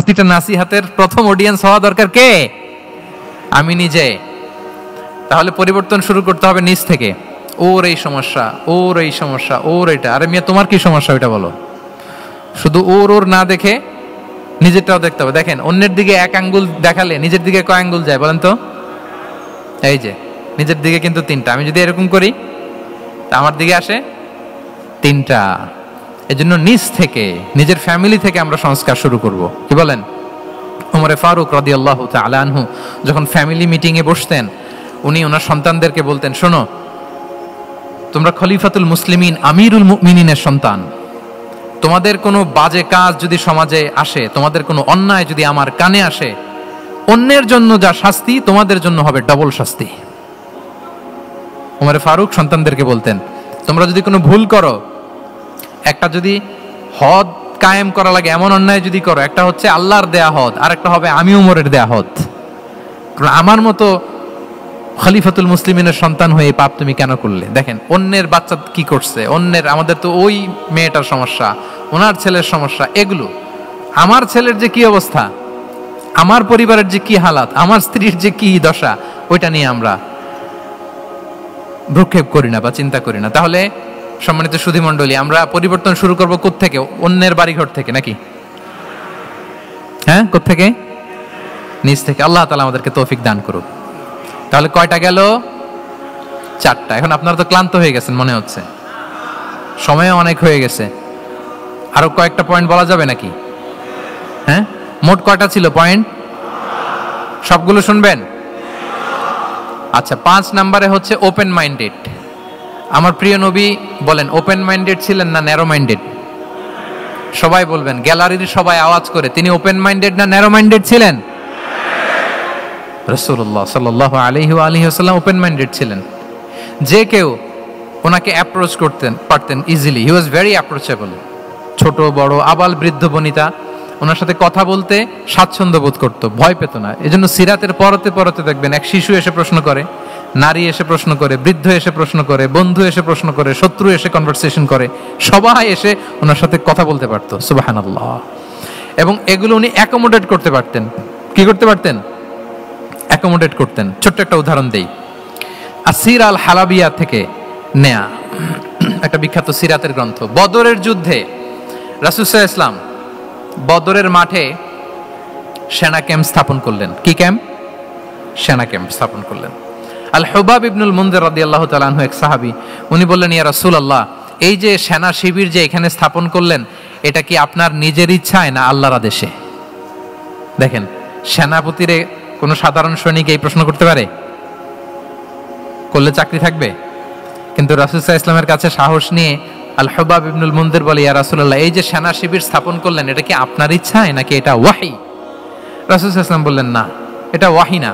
প্রতিটা নাসিহাতের প্রথম অডিয়েন্স হওয়া দরকার কে? আমি নিজে। তাহলে পরিবর্তন শুরু করতে হবে নিজ থেকে। ওর এই সমস্যা, ওর এই সমস্যা, ওর এটা। আরে মিয়া তোমার কি সমস্যা ওইটা বলো। শুধু ওর ওর না দেখে নিজেরটাও দেখতে হবে। দেখেন অন্যের দিকে এক আঙ্গুল দেখালে নিজের দিকে কয় আঙ্গুল যায় বলেন তো? এই যে নিজের দিকে কিন্তু 3টা। আমি যদি এরকম করি তা আমার দিকে আসে 3টা। এজন্য নিজ থেকে, নিজের ফ্যামিলি থেকে আমরা সংস্কার শুরু করব। কি বলেন? ওমরে ফারুক রাদিয়াল্লাহু তাআলা আনহু যখন ফ্যামিলি মিটিং এ বসতেন, উনি ওনার সন্তানদেরকে বলতেন, শোনো, তোমরা খলিফাতুল মুসলিমিন, আমিরুল মুমিনিনের সন্তান। তোমাদের কোনো বাজে কাজ যদি সমাজে আসে, তোমাদের কোনো অন্যায় যদি আমার কানে আসে, অন্যের জন্য যা শাস্তি তোমাদের জন্য হবে ডবল শাস্তি। ওমরে ফারুক সন্তানদেরকে বলতেন, তোমরা যদি কোনো ভুল করো, একটা যদি হদ কায়েম করা লাগে এমন অন্যায় যদি করো, একটা হচ্ছে আল্লাহর দেয়া হদ, আর একটা হবে আমি উমরের দেয়া হদ। আমার মতো খলিফাতুল মুসলিমিনের সন্তান হয়ে পাপ তুমি কেন করলে? দেখেন অন্যের বাচ্চা কি করছে, অন্যের, আমাদের তো ওই মেয়েটার সমস্যা, ওনার ছেলের সমস্যা, এগুলো আমার ছেলের যে কি অবস্থা, আমার পরিবারের যে কি হালাত, আমার স্ত্রীর যে কি দশা, ওইটা নিয়ে আমরা ভ্রুক্ষেপ করি না বা চিন্তা করি না। তাহলে সম্মানিত সুধীমণ্ডলী, আমরা পরিবর্তন শুরু করবো কোত্থেকে? অন্যের বাড়িঘর থেকে নাকি? হ্যাঁ, কোত্থেকে? নিজ থেকে। আল্লাহ তাআলা আমাদেরকে তৌফিক দান করুক। তাহলে কয়টা গেল? 4টা। এখন আপনারা তো ক্লান্ত হয়ে গেছেন মনে হচ্ছে, সময়ও অনেক হয়ে গেছে। আরো কয়েকটা পয়েন্ট বলা যাবে নাকি? হ্যাঁ, মোট কয়টা ছিল পয়েন্ট? সবগুলো শুনবেন? আচ্ছা, 5 নম্বরে হচ্ছে ওপেন মাইন্ডেড। আমার প্রিয় নবী বলেন ওপেন মাইন্ডেড ছিলেন না ন্যারো মাইন্ডেড? সবাই বলবেন, গ্যালারির সবাই আওয়াজ করে, তিনি ওপেন মাইন্ডেড না ন্যারো মাইন্ডেড ছিলেন? রাসূলুল্লাহ সাল্লাল্লাহু আলাইহি ওয়া আলিহি ওয়াসাল্লাম ওপেন মাইন্ডেড ছিলেন। যে কেউ ওনাকে অ্যাপ্রোচ করতেন পারতেন easily. He was very approachable. ছোট বড় আবাল বৃদ্ধ বনিতা ওনার সাথে কথা বলতে স্বাচ্ছন্দ্য বোধ করতো, ভয় পেত না। এজন্য সিরাতের পরতে পরতে দেখবেন এক শিশু এসে প্রশ্ন করে, নারী এসে প্রশ্ন করে, বৃদ্ধ এসে প্রশ্ন করে, বন্ধু এসে প্রশ্ন করে, শত্রু এসে কনভারসেশন করে, সবাই এসে ওনার সাথে কথা বলতে পারতো। সুবহানাল্লাহ। এবং এগুলো উনি অ্যাকোমোডেট করতে পারতেন। কি করতে পারতেন? অ্যাকোমোডেট করতেন। ছোট্ট একটা উদাহরণ দেই, আসির আল হালাবিয়া থেকে নেয়া একটা বিখ্যাত সিরাতের গ্রন্থ। বদরের যুদ্ধে রাসূল সাল্লাল্লাহু আলাইহি ওয়াসাল্লাম বদরের মাঠে সেনা ক্যাম্প স্থাপন করলেন। কি ক্যাম্প? সেনা ক্যাম্প স্থাপন করলেন। আল হুবাব ইবনুল মুনজির রাদিয়াল্লাহু তাআলা আনহু এক সাহাবী, উনি বললেন, ইয়া রাসূলুল্লাহ, এই যে সেনা শিবির যে এখানে স্থাপন করলেন, এটা কি আপনার নিজের ইচ্ছায় না আল্লাহর আদেশে? দেখেন, সেনাপতিরে কোনো সাধারণ সৈনিক এই প্রশ্ন করতে পারে? করলে চাকরি থাকবে? কিন্তু রাসূল সাল্লাল্লাহু আলাইহি ওয়াসাল্লামের কাছে সাহস নিয়ে আল হুবাব ইবনুল মুনজির বলে, ইয়া রাসূলুল্লাহ, এই যে সেনা শিবির স্থাপন করলেন, এটা কি আপনার ইচ্ছায় নাকি এটা ওয়াহি? রাসূল সাল্লাল্লাহু আলাইহি ওয়াসাল্লাম বললেন, না, এটা ওয়াহি না,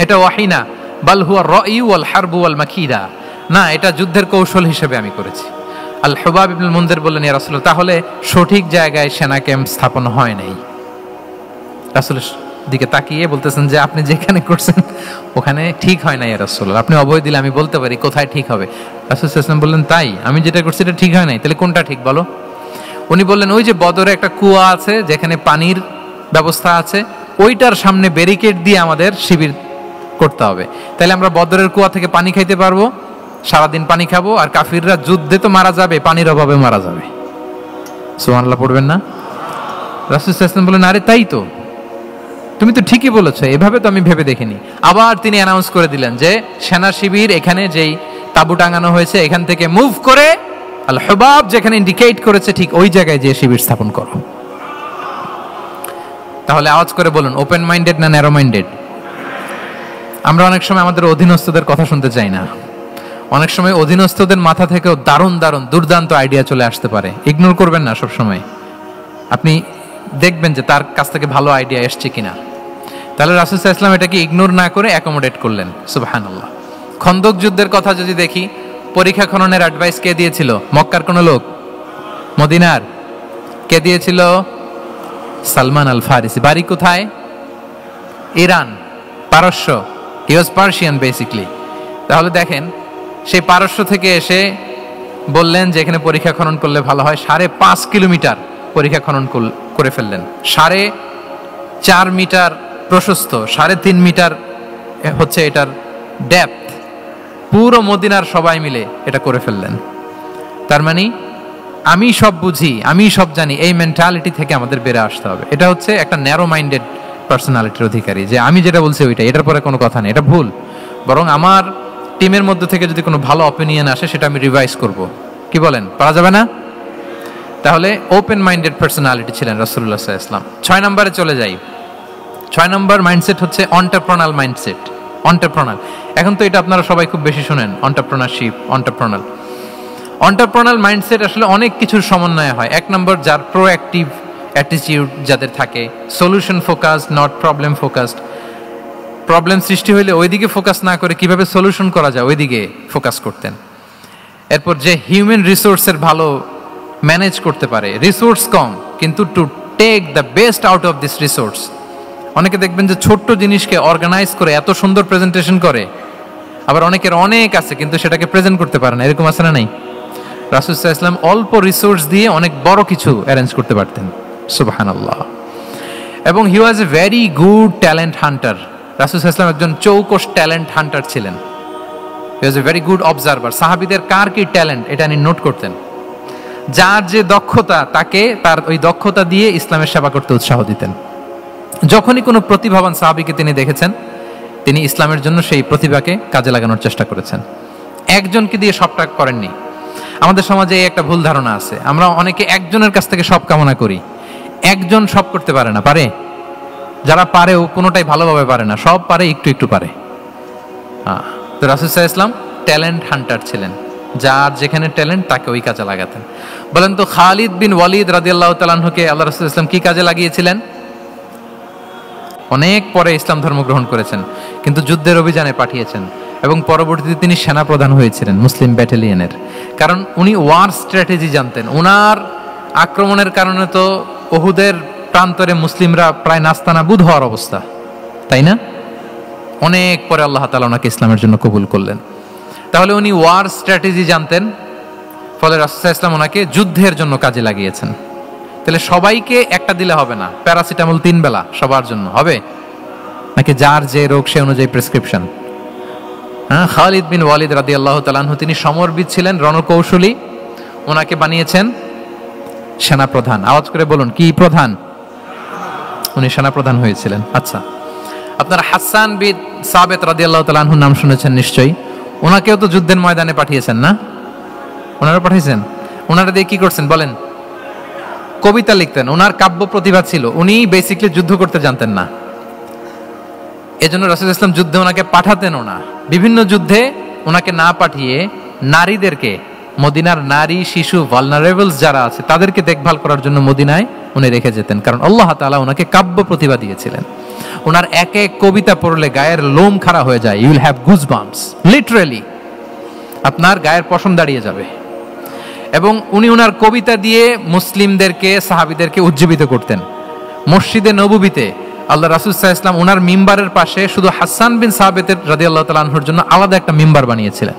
এটা ওয়াহি না, বাল হুয়া রাই ওয়াল হারবু ওয়াল মাকিদা, না, এটা যুদ্ধের কৌশল হিসেবে আমি করেছি। আল হুবাব ইবনুল মুনজির বললেন, ইয়া রাসূলুল্লাহ, তাহলে সঠিক জায়গায় সেনা ক্যাম্প স্থাপন হয় নাই। রাসূলের দিকে তাকিয়ে বলতেছেন যে আপনি যেখানে করছেন ওখানে ঠিক হয় না ইয়া রাসূলুল্লাহ, আপনি অভয় দিলে আমি বলতে পারি কোথায় ঠিক হবে। রাসূল সাল্লাল্লাহু আলাইহি ওয়াসাল্লাম বললেন, তাই? আমি যেটা করছি এটা ঠিক হয় নাই, তাহলে কোনটা ঠিক বলো? উনি বললেন, ওই যে বদরে একটা কুয়া আছে যেখানে পানির ব্যবস্থা আছে, ওইটার সামনে ব্যারিকেড দিয়ে আমাদের শিবির করতে হবে। তাহলে আমরা বদরের কুয়া থেকে পানি খাইতে পারবো, সারাদিন পানি খাবো, আর কাফিররা যুদ্ধে তো মারা যাবে, পানির অভাবে মারা যাবে। সুবহানাল্লাহ পড়বেন না? রাসূল সাল্লাল্লাহু আলাইহি ওয়াসাল্লাম বললেন, আরে তাই তো, তুমি তো ঠিকই বলেছো, এভাবে তো আমি ভেবে দেখিনি। আবার তিনি অ্যানাউন্স করে দিলেন যে সেনা শিবির এখানে যেই তাঁবু টাঙানো হয়েছে এখান থেকে মুভ করে আল হুবাব যেখানে ইন্ডিকেট করেছে ঠিক ওই জায়গায় যে শিবির স্থাপন করো। তাহলে আওয়াজ করে বলুন, ওপেন মাইন্ডেড না ন্যারো মাইন্ডেড? আমরা অনেক সময় আমাদের অধীনস্থদের কথা শুনতে চাই না। অনেক সময় অধীনস্থদের মাথা থেকেও দারুণ দারুণ দুর্দান্ত আইডিয়া চলে আসতে পারে। ইগনোর করবেন না সব সময়, আপনি দেখবেন যে তার কাছ থেকে ভালো আইডিয়া এসছে কিনা। তাহলে রাসূল সাল্লাল্লাহু আলাইহি ওয়াসাল্লাম এটাকে ইগনোর না করে অ্যাকোমোডেট করলেন। সুবহানাল্লাহ। খন্দক যুদ্ধের কথা যদি দেখি, পরীক্ষা খননের অ্যাডভাইস কে দিয়েছিল? মক্কার কোন লোক? মদিনার? কে দিয়েছিল? সালমান আল ফারিসি। বাড়ি কোথায়? ইরান, পারস্য। হি ওয়াজ পার্সিয়ান বেসিক্যালি। তাহলে দেখেন, সেই পারস্য থেকে এসে বললেন যে এখানে পরীক্ষা খনন করলে ভালো হয়। 5.5 কিলোমিটার পরীক্ষা খনন করে ফেললেন। 4.5 মিটার প্রশস্ত, 3.5 মিটার হচ্ছে এটার ডেপথ, পুরো মদিনার সবাই মিলে এটা করে ফেললেন। তার মানে আমি সব বুঝি, আমি সব জানি, এই মেন্টালিটি থেকে আমাদের বেড়ে আসতে হবে। এটা হচ্ছে একটা ন্যারো মাইন্ডেড পার্সোনালিটির অধিকারী, যে আমি যেটা বলছি ওইটা, এটার পরে কোনো কথা নেই, এটা ভুল। বরং আমার টিমের মধ্যে থেকে যদি কোনো ভালো অপিনিয়ন আসে সেটা আমি রিভাইজ করব। কি বলেন, পারা যাবে না? তাহলে ওপেন মাইন্ডেড পার্সোনালিটি ছিলেন রাসূলুল্লাহ সাল্লাল্লাহু আলাইহি ওয়াসাল্লাম। 6 নম্বরে চলে যাই। 6 নম্বর মাইন্ডসেট হচ্ছে এন্টারপ্রেনাল মাইন্ডসেট। এন্টারপ্রেনাল, এখন তো এটা আপনারা সবাই খুব বেশি শোনেন, এন্টারপ্রেনারশিপ, এন্টারপ্রেনাল। এন্টারপ্রেনাল মাইন্ডসেট আসলে অনেক কিছুর সমন্বয় হয়। 1 নম্বর, যার প্রোঅ্যাক্টিভ অ্যাটিটিউড যাদের থাকে, solution focused, not problem focused. Problem সৃষ্টি হইলে ওইদিকে ফোকাস না করে কিভাবে সলিউশন করা যায় ওইদিকে ফোকাস করতেন। এরপর যে হিউম্যান রিসোর্সের ভালো ম্যানেজ করতে পারে, রিসোর্স কম কিন্তু to take the best out of this resource. অনেকে দেখবেন যে ছোট্ট জিনিসকে অর্গানাইজ করে এত সুন্দর প্রেজেন্টেশন করে, আবার অনেকের অনেক আছে কিন্তু সেটাকে প্রেজেন্ট করতে পারে না, এরকম আছে না? নাই? রাসূল সাল্লাল্লাহু আলাইহি ওয়াসাল্লাম অল্প রিসোর্স দিয়ে অনেক বড় কিছু অ্যারেঞ্জ করতে পারতেন। সুবহানাল্লাহ। এবং he was a very good talent hunter. রাসূল সাল্লাল্লাহু আলাইহি ওয়াসাল্লাম একজন চৌকস ট্যালেন্ট হান্টার ছিলেন। He was a very good observer. সাহাবীদের কার কি ট্যালেন্ট এটা তিনি নোট করতেন। যার যে দক্ষতা, তাকে তার ওই দক্ষতা দিয়ে ইসলামের সেবা করতে উৎসাহ দিতেন। যখনই কোনো প্রতিভাবান সাহাবীকে তিনি দেখেছেন, তিনি ইসলামের জন্য সেই প্রতিভাকে কাজে লাগানোর চেষ্টা করেছেন। একজনকে দিয়ে সবটা করেননি। আমাদের সমাজে একটা ভুল ধারণা আছে, আমরা অনেকে একজনের কাছ থেকে সব কামনা করি। একজন সব করতে পারে না, পারে? যারা পারেও কোনোটাই ভালোভাবে পারে না, সব পারে, একটু একটু পারে। তো রাসূল সাল্লাল্লাহু আলাইহি ওয়াসাল্লাম ট্যালেন্ট হান্টার ছিলেন, যার যেখানে ট্যালেন্ট তাকে ওই কাজে লাগাতেন। বলেন তো, খালিদ বিন ওয়ালিদ রাদিয়াল্লাহু তাআলা আনহুকে আল্লাহ রাসূল সাল্লাল্লাহু আলাইহি ওয়াসাল্লাম কি কাজে লাগিয়েছিলেন? অনেক পরে ইসলাম ধর্ম গ্রহণ করেছেন, কিন্তু যুদ্ধের অভিযানে পাঠিয়েছেন এবং পরবর্তীতে তিনি সেনাপ্রধান হয়েছিলেন মুসলিম ব্যাটালিয়নের। কারণ উনি ওয়ার স্ট্র্যাটেজি জানতেন। ওনার আক্রমণের কারণে তো উহুদের প্রান্তরে মুসলিমরা প্রায় নাস্তানাবুদ হওয়ার অবস্থা, তাই না? অনেক পরে আল্লাহ তাআলা ওনাকে ইসলামের জন্য কবুল করলেন। তাহলে উনি ওয়ার স্ট্র্যাটেজি জানতেন, ফলে রাসূল সাল্লাল্লাহু আলাইহি ওয়াসাল্লাম ওনাকে যুদ্ধের জন্য কাজে লাগিয়েছেন। তাহলে সবাইকে একটা দিলে হবে না, প্যারাসিটামল 3 বেলা সবার জন্য হবে নাকি যার যে রোগ সে অনুযায়ী প্রেসক্রিপশন? হ্যাঁ, খালিদ বিন ওয়ালিদ রাদিয়াল্লাহু তাআলা আনহু তিনি সমরবিদ ছিলেন, রণকৌশলী। ওনাকে বানিয়েছেন সেনাপ্রধান। আওয়াজ করে বলুন, কি প্রধান? উনি সেনাপ্রধান হয়েছিলেন। আচ্ছা, আপনারা হাসান বিন সাবিত রাদিয়াল্লাহু তাআলা আনহুর নাম শুনেছেন নিশ্চয়ই। ওনাকেও তো যুদ্ধের ময়দানে পাঠিয়েছেন না? ওনারা পাঠিয়েছেন। ওনারা দিয়ে কি করছেন বলেন? কবিতা লিখতেন। ওনার কাব্য প্রতিভা ছিল। উনি বেসিক্যালি যুদ্ধ করতে জানতেন না, এজন্য রাসূল সাল্লাল্লাহু আলাইহি ওয়াসাল্লাম যুদ্ধে ওনাকে পাঠাতেনও না। বিভিন্ন যুদ্ধে ওনাকে না পাঠিয়ে নারীদেরকে, মদিনার নারী, শিশু, ভালনারেবলস যারা আছে তাদেরকে দেখভাল করার জন্য মদিনায় উনি রেখে যেতেন। কারণ আল্লাহ তাআলা ওনাকে কাব্য প্রতিভা দিয়েছিলেন। ওনার এক এক কবিতা পড়লে গায়ের লোম খাড়া হয়ে যায়। You will have goosebumps, literally আপনার গায়ের পশম দাঁড়িয়ে যাবে। এবং উনি ওনার কবিতা দিয়ে মুসলিমদেরকে, সাহাবীদেরকে উজ্জীবিত করতেন। মসজিদে নববীতে আল্লাহ রাসূল সাল্লাল্লাহু আলাইহি ওয়াসাল্লাম ওনার মিম্বারের পাশে শুধু হাসান বিন সাবিত রাদিয়াল্লাহু তাআলা আনহুর জন্য আলাদা একটা মিম্বার বানিয়েছিলেন,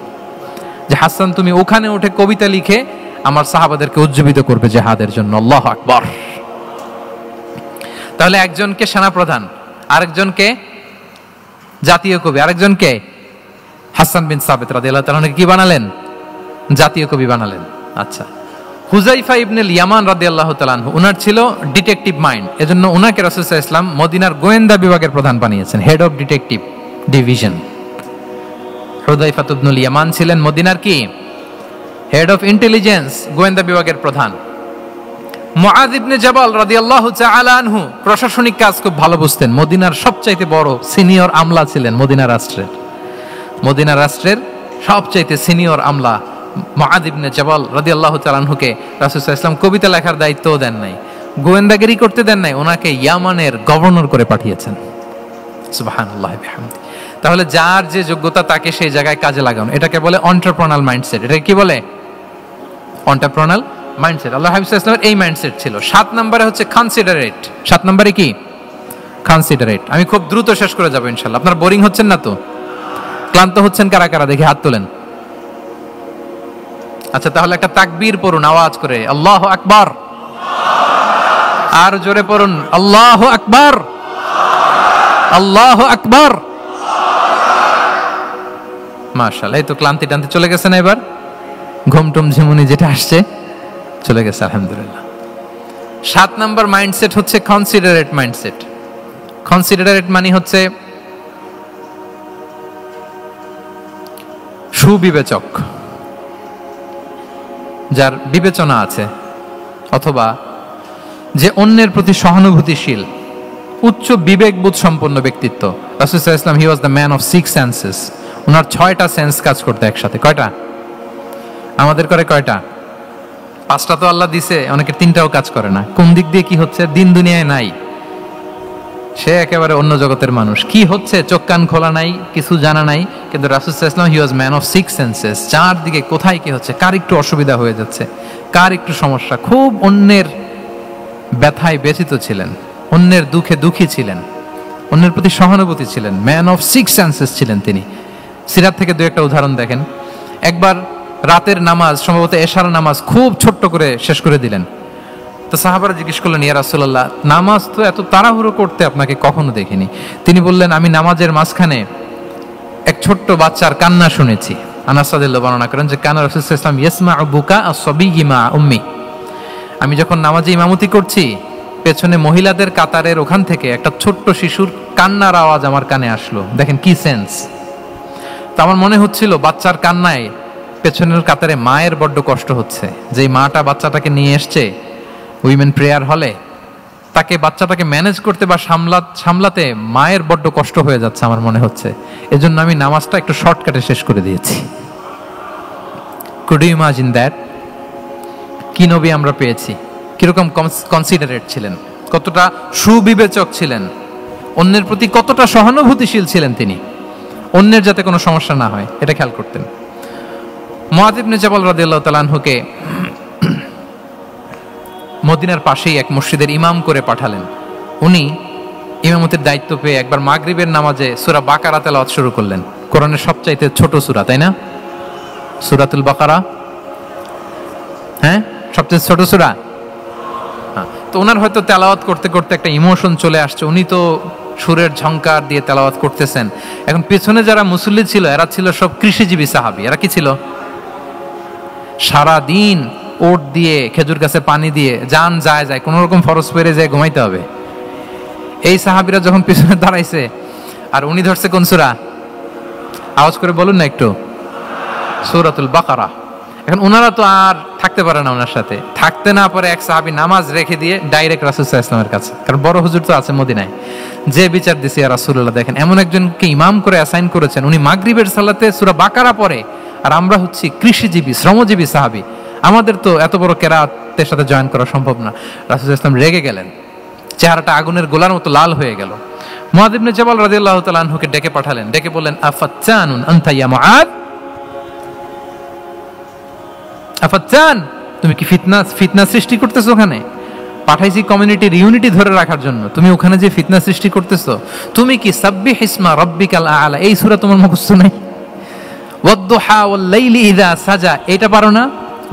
যে হাসান তুমি ওখানে উঠে কবিতা লিখে আমার সাহাবাদেরকে উজ্জীবিত করবে জিহাদের জন্য। আল্লাহু আকবার। তাহলে একজনকে সেনাপ্রধান, আরেকজনকে জাতীয় কবি, আরেকজনকে হাসান বিন সাবিত রাদিয়াল্লাহু তাআলা আনহুকে কি বানালেন? জাতীয় কবি বানালেন। আচ্ছা, হুযায়ফা ইবনে ইয়ামান রাদিয়াল্লাহু তাআলা আনহু, উনার ছিল ডিটেকটিভ মাইন্ড, এজন্য উনাকে রাসূল সাল্লাল্লাহু আলাইহি ওয়াসাল্লাম মদিনার গোয়েন্দা বিভাগের প্রধান বানিয়েছেন, হেড অফ ডিটেকটিভ ডিভিশন। হুযায়ফা ইবনুল ইয়ামান ছিলেন মদিনার কি? হেড অফ ইন্টেলিজেন্স, গোয়েন্দা বিভাগের প্রধান। মুআয ইবনে জাবাল রাদিয়াল্লাহু তাআলা আনহু প্রশাসনিক কাজ খুব ভালো বুঝতেন। মদিনার সবচাইতে বড় সিনিয়র আমলা ছিলেন মদিনা রাষ্ট্রের। মদিনা রাষ্ট্রের সবচাইতে সিনিয়র আমলা মুআয ইবনে জাবাল রাদিয়াল্লাহু তাআলা আনহুকে রাসূল সাল্লাল্লাহু আলাইহি ওয়াসাল্লাম কবিতা লেখার দায়িত্বও দেন নাই, গোয়েন্দাগিরি করতে দেন নাই, ওনাকে ইয়ামানের গভর্নর করে পাঠিয়েছেন। সুবহানাল্লাহি বিহামদি। তাহলে যার যে যোগ্যতা তাকে সেই জায়গায় কাজে লাগানো, এটাকে বলে এন্টারপ্রেনাল মাইন্ডসেট। এটা কি বলে? এন্টারপ্রেনাল মাইন্ডসেট। আল্লাহ হাবিব সাল্লাল্লাহু আলাইহি ওয়াসাল্লামের এই মাইন্ডসেট ছিল। 7 নম্বরে হচ্ছে কনসিডারেট। 7 নম্বরে কি? কনসিডারেট। আমি খুব দ্রুত শেষ করে যাব ইনশাআল্লাহ। আপনারা বোরিং হচ্ছেন না তো? ক্লান্ত হচ্ছেন কারা কারা দেখি হাত তোলেন। আচ্ছা, তাহলে একটা তাকবীর পড়ুন আওয়াজ করে, আল্লাহু আকবার। আর জোরে পড়ুন আল্লাহু আকবার, আল্লাহু আকবার। মাশাআল্লাহ, এই তো ক্লান্তি টান্তি চলে গেছে না, এবার ঘুমটুম ঝিমুনি যেটা আসছে চলে গেছে আলহামদুলিল্লাহ। 7 নাম্বার মাইন্ডসেট হচ্ছে কনসিডারেট মাইন্ডসেট। কনসিডারেট মানে হচ্ছে সুবিবেচক, যার বিবেচনা আছে, অথবা যে অন্যের প্রতি সহানুভূতিশীল, উচ্চ বিবেকবোধ সম্পন্ন ব্যক্তিত্ব। রাসূল সাল্লাল্লাহু আলাইহি ওয়াসাল্লাম he was the man of 6 senses. ওনার 6টা সেন্স কাজ করতে একসাথে। কয়টা? আমাদের করে কয়টা? 5টা তো আল্লাহ দিছে, অনেকের 3টাও কাজ করে না। কোন দিক দিয়ে কি হচ্ছে দিন দুনিয়ায় নাই, সে একেবারে অন্য জগতের মানুষ। কি হচ্ছে চোখ কান খোলা নাই, কিছু জানা নাই। কিন্তু রাসূল সাল্লাল্লাহু আলাইহি ওয়াসাল্লাম he was man of 6 senses. চারদিকে কোথায় কি হচ্ছে, কার একটু অসুবিধা হয়ে যাচ্ছে, কার একটু সমস্যা, খুব অন্যের ব্যথায় ব্যথিত ছিলেন, অন্যের দুঃখে দুঃখী ছিলেন, অন্যের প্রতি সহানুভূতি ছিলেন, ম্যান অফ 6 সেন্সেস ছিলেন তিনি। সিরাত থেকে দু একটা উদাহরণ দেখেন। একবার রাতের নামাজ, সম্ভবত এশার নামাজ, খুব ছোট্ট করে শেষ করে দিলেন। তো সাহাবারা জিজ্ঞেস করলেন, ইয়া রাসূলুল্লাহ, নামাজ তো এত তাড়াহুড়ো করতে আপনাকে কখনো দেখিনি। তিনি বললেন, আমি নামাজের মাঝখানে এক ছোট্ট বাচ্চার কান্না শুনেছি। আনাস রাদিয়াল্লাহু বর্ণনা করেন যে কানা রাসূল সাল্লাল্লাহু আলাইহি ওয়াসাল্লাম ইয়াসমাউ বুকা আস-সাবিয়্যি মা উম্মি। আমি যখন নামাজে ইমামতি করছি, পেছনে মহিলাদের কাতারের ওখান থেকে একটা ছোট্ট শিশুর কান্নার আওয়াজ আমার কানে আসলো। দেখেন কি সেন্স। তো আমার মনে হচ্ছিল বাচ্চার কান্নায় পেছনের কাতারে মায়ের বড্ড কষ্ট হচ্ছে, যে মাটা বাচ্চাটাকে নিয়ে এসছে উইমেন প্রেয়ার হলে, তাকে বাচ্চাটাকে ম্যানেজ করতে বা সামলাতে মায়ের বড্ড কষ্ট হয়ে যাচ্ছে আমার মনে হচ্ছে। এজন্য আমি নামাজটা একটু শর্টকাটে শেষ করে দিয়েছি। Could you imagine that? কি নবী আমরা পেয়েছি, কিরকম কনসিডারেট ছিলেন, কতটা সুবিবেচক ছিলেন, অন্যের প্রতি কতটা সহানুভূতিশীল ছিলেন তিনি, অন্যের যাতে কোনো সমস্যা না হয় এটা খেয়াল করতেন। মুআয ইবনে জাবাল রাদিয়াল্লাহু তাআলা আনহুকে মদিনার পাশেই এক মসজিদের ইমাম করে পাঠালেন। উনি ইমামতির দায়িত্ব পেয়ে একবার মাগরিবের নামাজে সূরা বাকারা তেলাওয়াত শুরু করলেন। কোরআনের সবচাইতে ছোট সূরা, তাই না? সূরাতুল বাকারা, হ্যাঁ, সবচেয়ে ছোট সূরা। তো ওনার হয়তো তেলাওয়াত করতে করতে একটা ইমোশন চলে আসছে, উনি তো সুরের ঝংকার দিয়ে তেলাওয়াত করতেছেন। এখন পেছনে যারা মুসল্লি ছিল, এরা ছিল সব কৃষিজীবী সাহাবী। এরা কি ছিল? সারা দিন ওট দিয়ে, খেজুর গাছে পানি দিয়ে জান যায় কোন রকম ফরজ পেরে যায় ঘুমাইতে হবে। এই সাহাবীরা যখন পিছনে দাঁড়াইছে, আর উনি ধরছে কোন সূরা? আওয়াজ করে বলুন না একটু, সূরাতুল বাকারা। এখন ওনারা তো আর থাকতে পারে না, ওনার সাথে থাকতে না পারে এক সাহাবী নামাজ রেখে দিয়ে ডাইরেক্ট রাসূল সাল্লাল্লাহু আলাইহি ওয়াসাল্লামের কাছে, কারণ বড় হুজুর তো আছে মদিনায়। যে বিচার দিছে, ইয়া রাসূলুল্লাহ, দেখেন এমন একজনকে ইমাম করে অ্যাসাইন করেছেন, উনি মাগরিবের সালাতে সূরা বাকারা পড়ে, আর আমরা হচ্ছি কৃষিজীবী, শ্রমজীবী সাহাবী, আমাদের তো এত বড় কেরাতের সাথে জয়েন করা সম্ভব না। রাসূল সাল্লাল্লাহু আলাইহি ওয়াসাল্লাম রেগে গেলেন, চেহারাটা আগুনের গোলার মতো লাল হয়ে গেল। মুআয ইবনে জাবাল রাদিয়াল্লাহু তাআলা আনহুকে ডেকে পাঠালেন, ডেকে বললেন, আফাত্তানুন আনতা ইয়া মুআয, আফাত্তান, তুমি কি ফিতনা সৃষ্টি করতেছো? ওখানে পাঠাইছি কমিউনিটির ইউনিটি ধরে রাখার জন্য, তুমি ওখানে যে ফিতনা সৃষ্টি করতেছো। তুমি কি সাব্বিহ ইসমা রাব্বিকাল আ'লা, এই সূরা তোমার মুখস্থ নাই? ওয়াদ-দুহা ওয়াল-লাইলি ইযা সাজা, এটা পারো না?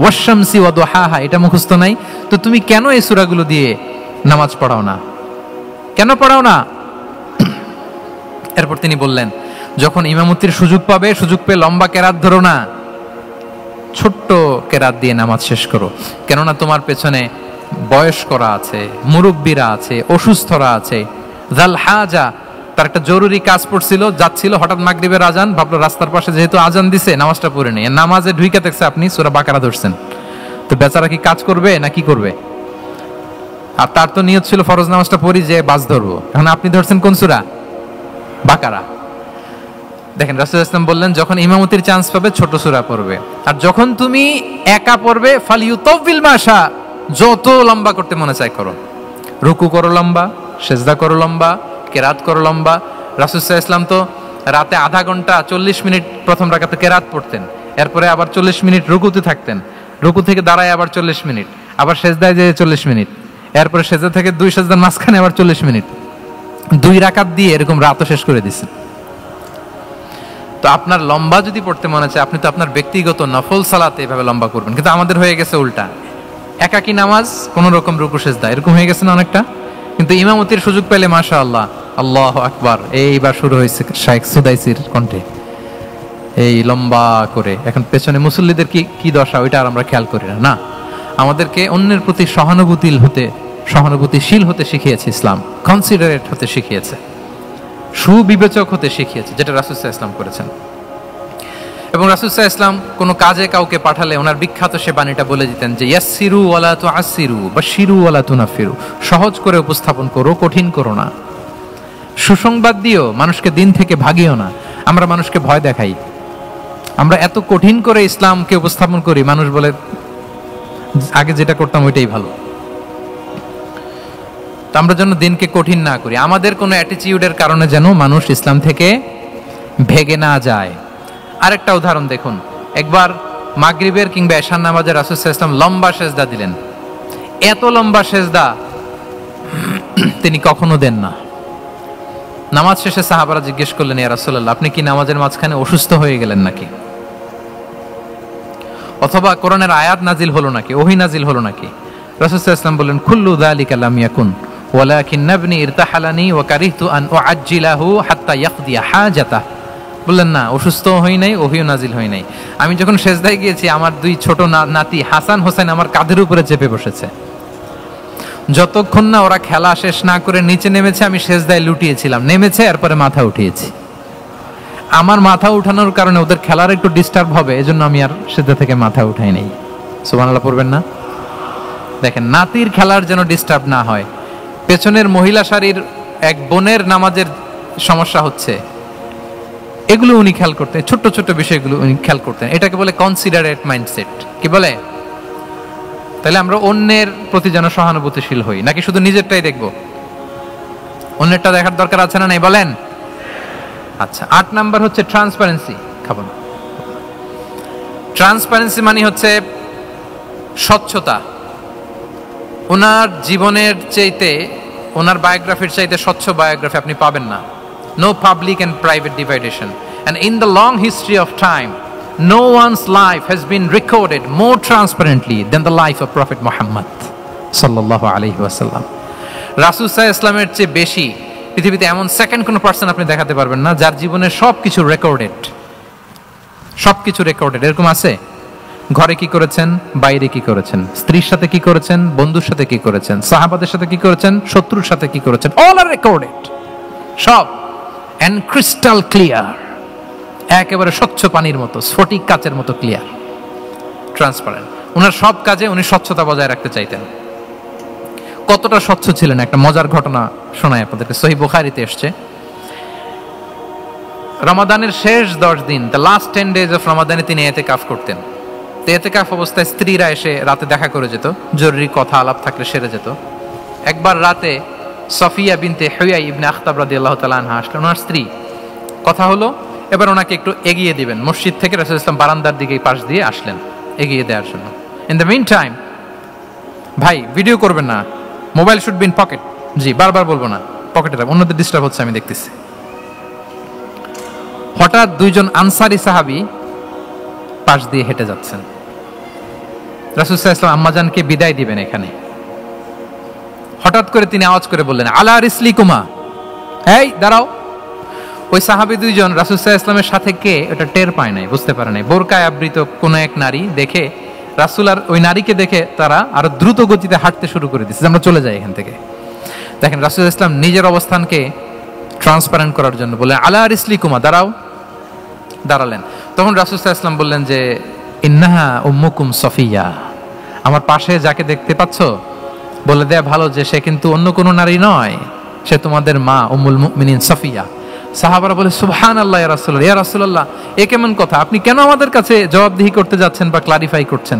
ওয়াশ-শামসি ওয়া-দুহাহা, এটা মুখস্থ নাই? তো তুমি কেন এই সূরাগুলো দিয়ে নামাজ পড়াও না? কেন পড়াও না? এরপর তিনি বললেন, যখন ইমামতির সুযোগ পাবে, সুযোগ পেয়ে লম্বা কেরাত ধরো না, ছোট্ট কেরাত দিয়ে নামাজ শেষ করো। কেননা তোমার পেছনে বয়স্করা আছে, মুরব্বীরা আছে, অসুস্থরা আছে। জাল হাজা, তার একটা জরুরি কাজ পড়ছিল, যাচ্ছিল, হঠাৎ মাগরিবের আজান, ভাবলো রাস্তার পাশে যেহেতু আজান দিছে নামাজটা পড়ে নেই। নামাজে ঢুইকা দেখছে আপনি সূরা বাকারা ধরছেন, তো বেচারা কি কাজ করবে না কি করবে? আর তার তো নিয়ত ছিল ফরজ নামাজটা পড়ি যে বাস ধরবো, এখন আপনি ধরছেন কোন সূরা? বাকারা। দেখেন রাসূল সাল্লাল্লাহু আলাইহি ওয়াসাল্লাম বললেন, যখন ইমামতির চান্স পাবে ছোট সূরা পড়বে, আর যখন তুমি একা পড়বে ফালিউতাউবিল মাশা, যত লম্বা করতে মনে চায় করো। রুকু করো লম্বা, সেজদা করো লম্বা, কেরাত করো লম্বা। রাসূল সাল্লাল্লাহু আলাইহি ওয়াসাল্লাম তো রাতে আধা ঘন্টা 40 মিনিট প্রথম রাকাতে কেরাত পড়তেন, এরপরে আবার 40 মিনিট রুকুতে থাকতেন, রুকু থেকে দাঁড়ায় আবার 40 মিনিট, আবার সেজদায় যেয়ে 40 মিনিট, এরপরে সেজদা থেকে 2 সেজদার মাঝখানে আবার 40 মিনিট, 2 রাকাত দিয়ে এরকম রাতও শেষ করে দিচ্ছেন। তো আপনার লম্বা যদি পড়তে মনে চায়, আপনি তো আপনার ব্যক্তিগত নফল সালাতে এভাবে লম্বা করবেন, কিন্তু আমাদের হয়ে গেছে উল্টা। একাকী নামাজ, কোন রকম রুকু সেজদা, এরকম হয়ে গেছে না অনেকটা। কিন্তু ইমামতির সুযোগ পেলে মাশাআল্লাহ, আল্লাহু আকবার, এইবার শুরু হয়েছে শাইখ সুদাইসির কণ্ঠে এই লম্বা করে। এখন পেছনে মুসল্লিদের কি দশা, ওইটা আর আমরা খেয়াল করি না। না, আমাদেরকে অন্যের প্রতি সহানুভূতিশীল হতে শিখিয়েছে ইসলাম, কনসিডারেট হতে শিখিয়েছে, সুবিবেচক হতে শিখিয়েছে, যেটা রাসূল সাল্লাল্লাহু আলাইহি ওয়াসাল্লাম করেছেন। এবং রাসূল সাল্লাল্লাহু আলাইহি ওয়াসাল্লাম কোনো কাজে কাউকে পাঠালে ওনার বিখ্যাত সে বাণীটা বলে দিতেন যে ইয়াসসিরু ওয়ালা তুআসসিরু বাশশিরু ওয়ালা তুনাফিরু, সহজ করে উপস্থাপন করো, কঠিন করো না। সুসংবাদ দিও, মানুষকে দিন থেকে ভাগিও না। আমরা মানুষকে ভয় দেখাই, আমরা এত কঠিন করে ইসলামকে উপস্থাপন করি, মানুষ বলে আগে যেটা করতাম ওইটাই ভালো। তো আমরা যেন দিনকে কঠিন না করি, আমাদের কোনো অ্যাটিটিউডের কারণে যেন মানুষ ইসলাম থেকে ভেগে না যায়। আরেকটা উদাহরণ দেখুন, একবার মাগরিবের কিংবা এশার নামাজে রাসূল সাল্লাল্লাহু আলাইহি ওয়াসাল্লাম লম্বা সেজদা দিলেন। এত লম্বা সেজদা তিনি কখনো দেন না। নামাজ শেষে সাহাবারা জিজ্ঞেস করলেন, ইয়া রাসূলুল্লাহ, আপনি কি নামাজের মাঝখানে অসুস্থ হয়ে গেলেন নাকি, অথবা কোরআনের আয়াত নাজিল হলো নাকি, ওহী নাজিল হলো নাকি? রাসূল সাল্লাল্লাহু আলাইহি ওয়াসাল্লাম বললেন, কুল্লু যালিকা লাম ইয়াকুন ওয়ালাকিন নাবনি ইরতাহালানি ওয়া কারিহতু আন উআজ্জিলাহু হাত্তা ইয়াকদিয়া হাজাতা। বললেন না, অসুস্থ হই নাই, ওহীও নাজিল হই নাই। আমি যখন সেজদায় গিয়েছি, আমার দুই ছোট নাতি হাসান হোসেন আমার কাঁধের উপরে চেপে বসেছে। যতক্ষণ না ওরা খেলা শেষ না করে নিচে নেমেছে, আমি সেজদায় লুটিয়েছিলাম, নেমেছে এরপরে মাথা উঠিয়েছি। আমার মাথা উঠানোর কারণে ওদের খেলার একটু ডিস্টার্ব হবে, এজন্য আমি আর সেজদা থেকে মাথা উঠাই নাই। সুবহানাল্লাহ পড়বেন না? দেখেন, নাতির খেলার যেন ডিস্টার্ব না হয়। পেছনের মহিলা সারির এক বোনের নামাজের সমস্যা হচ্ছে, এগুলো উনি খেয়াল করতেন, ছোট্ট ছোট্ট বিষয়গুলো উনি খেয়াল করতেন। এটাকে বলে কনসিডারেট মাইন্ডসেট। কি বলে? তাহলে আমরা অন্যের প্রতি যেন সহানুভূতিশীল হই, নাকি শুধু নিজেরটাই দেখবো? অন্যেরটা দেখার দরকার আছে না নাই বলেন? আচ্ছা, 8 নাম্বার হচ্ছে ট্রান্সপারেন্সি। খাবো না। ট্রান্সপারেন্সি মানে হচ্ছে স্বচ্ছতা। ওনার জীবনের চাইতে, ওনার বায়োগ্রাফির চাইতে স্বচ্ছ বায়োগ্রাফি আপনি পাবেন না। No public and private dividation. And in the long history of time, no one's life has been recorded more transparently than the life of Prophet Muhammad sallallahu alaihi wasallam. রাসূল সাল্লাল্লাহু আলাইহি ওয়াসাল্লামের চেয়ে বেশি পৃথিবীতে এমন সেকেন্ড কোন পারসন আপনি দেখাতে পারবেন না যার জীবনের সবকিছু রেকর্ডেড। সবকিছু রেকর্ডেড। এরকম আছে? ঘরে কি করেছেন, বাইরে কি করেছেন, স্ত্রীর সাথে কি করেছেন, বন্ধুর সাথে কি করেছেন, সাহাবাদের সাথে কি করেছেন, শত্রুর সাথে কি করেছেন, অল আর রেকর্ডেড। সব and crystal clear, একেবারে স্বচ্ছ পানির মতো, স্ফটিক কাচের মতো ক্লিয়ার, ট্রান্সপারেন্ট। ওনার সব কাজে উনি স্বচ্ছতা বজায় রাখতে চাইতেন। কতটা স্বচ্ছ ছিলেন, একটা মজার ঘটনা শোনাই আপনাদেরকে। সহিহ বুখারীতে এসেছে, রমাদানের শেষ 10 দিন, দ্য লাস্ট 10 days অফ রমাদানে তিনি ইতিকাফ করতেন। তো ইতিকাফ অবস্থায় স্ত্রীরা এসে রাতে দেখা করে যেত, জরুরি কথা আলাপ থাকলে সেরে যেত। একবার রাতে সফিয়া বিনতে হুয়াই ইবনে আখতাব রাদিয়াল্লাহু তাআলা আনহা আসলেন, ওনার স্ত্রী। কথা হলো, এবার ওনাকে একটু এগিয়ে দিবেন। মসজিদ থেকে রাসূল সাল্লাল্লাহু আলাইহি ওয়াসাল্লাম বারান্দার দিকে পাশ দিয়ে আসলেন এগিয়ে দেওয়ার জন্য। ইন দ্য মিন টাইম, ভাই ভিডিও করবেন না, mobile should be in pocket. জি, বারবার বলবো না, পকেটে রাখবেন, অন্যদের ডিস্টার্ব হচ্ছে আমি দেখতেছি। হঠাৎ দুইজন আনসারী সাহাবী পাশ দিয়ে হেঁটে যাচ্ছেন। রাসূল সাল্লাল্লাহু আলাইহি ওয়াসাল্লাম আম্মাজানকে বিদায় দিবেন এখানে। হঠাৎ করে তিনি আওয়াজ করে বললেন, আলা রিসলিকুমা, এই দাঁড়াও। ওই সাহাবী দুইজন রাসূল সাল্লাল্লাহু আলাইহি ওয়াসাল্লামের সাথে কে ওটা টের পায় নাই, বুঝতে পারে নাই। বোরকায় আবৃত কোন এক নারী দেখে রাসূল আর ওই নারীকে দেখে তারা আরো দ্রুত গতিতে হাঁটতে শুরু করে দিচ্ছে, আমরা চলে যাই এখান থেকে। দেখেন, রাসূল সাল্লাল্লাহু আলাইহি ওয়াসাল্লাম নিজের অবস্থানকে ট্রান্সপারেন্ট করার জন্য বললেন, আলা রিসলিকুমা, দাঁড়াও। দাঁড়ালেন। তখন রাসূল সাল্লাল্লাহু আলাইহি ওয়াসাল্লাম বললেন যে, ইন্নাহা উম্মুকুম সফিয়া, আমার পাশে যাকে দেখতে পাচ্ছ, বলে দেয়া ভালো যে সে কিন্তু অন্য কোনো নারী নয়, সে তোমাদের মা উম্মুল মুমিনিন সফিয়া। সাহাবারা বলে, সুবহানাল্লাহ ইয়া রাসূলুল্লাহ, ইয়া রাসূলুল্লাহ, এ কেমন কথা? আপনি কেন আমাদের কাছে জবাবদিহি করতে যাচ্ছেন বা ক্লারিফাই করছেন?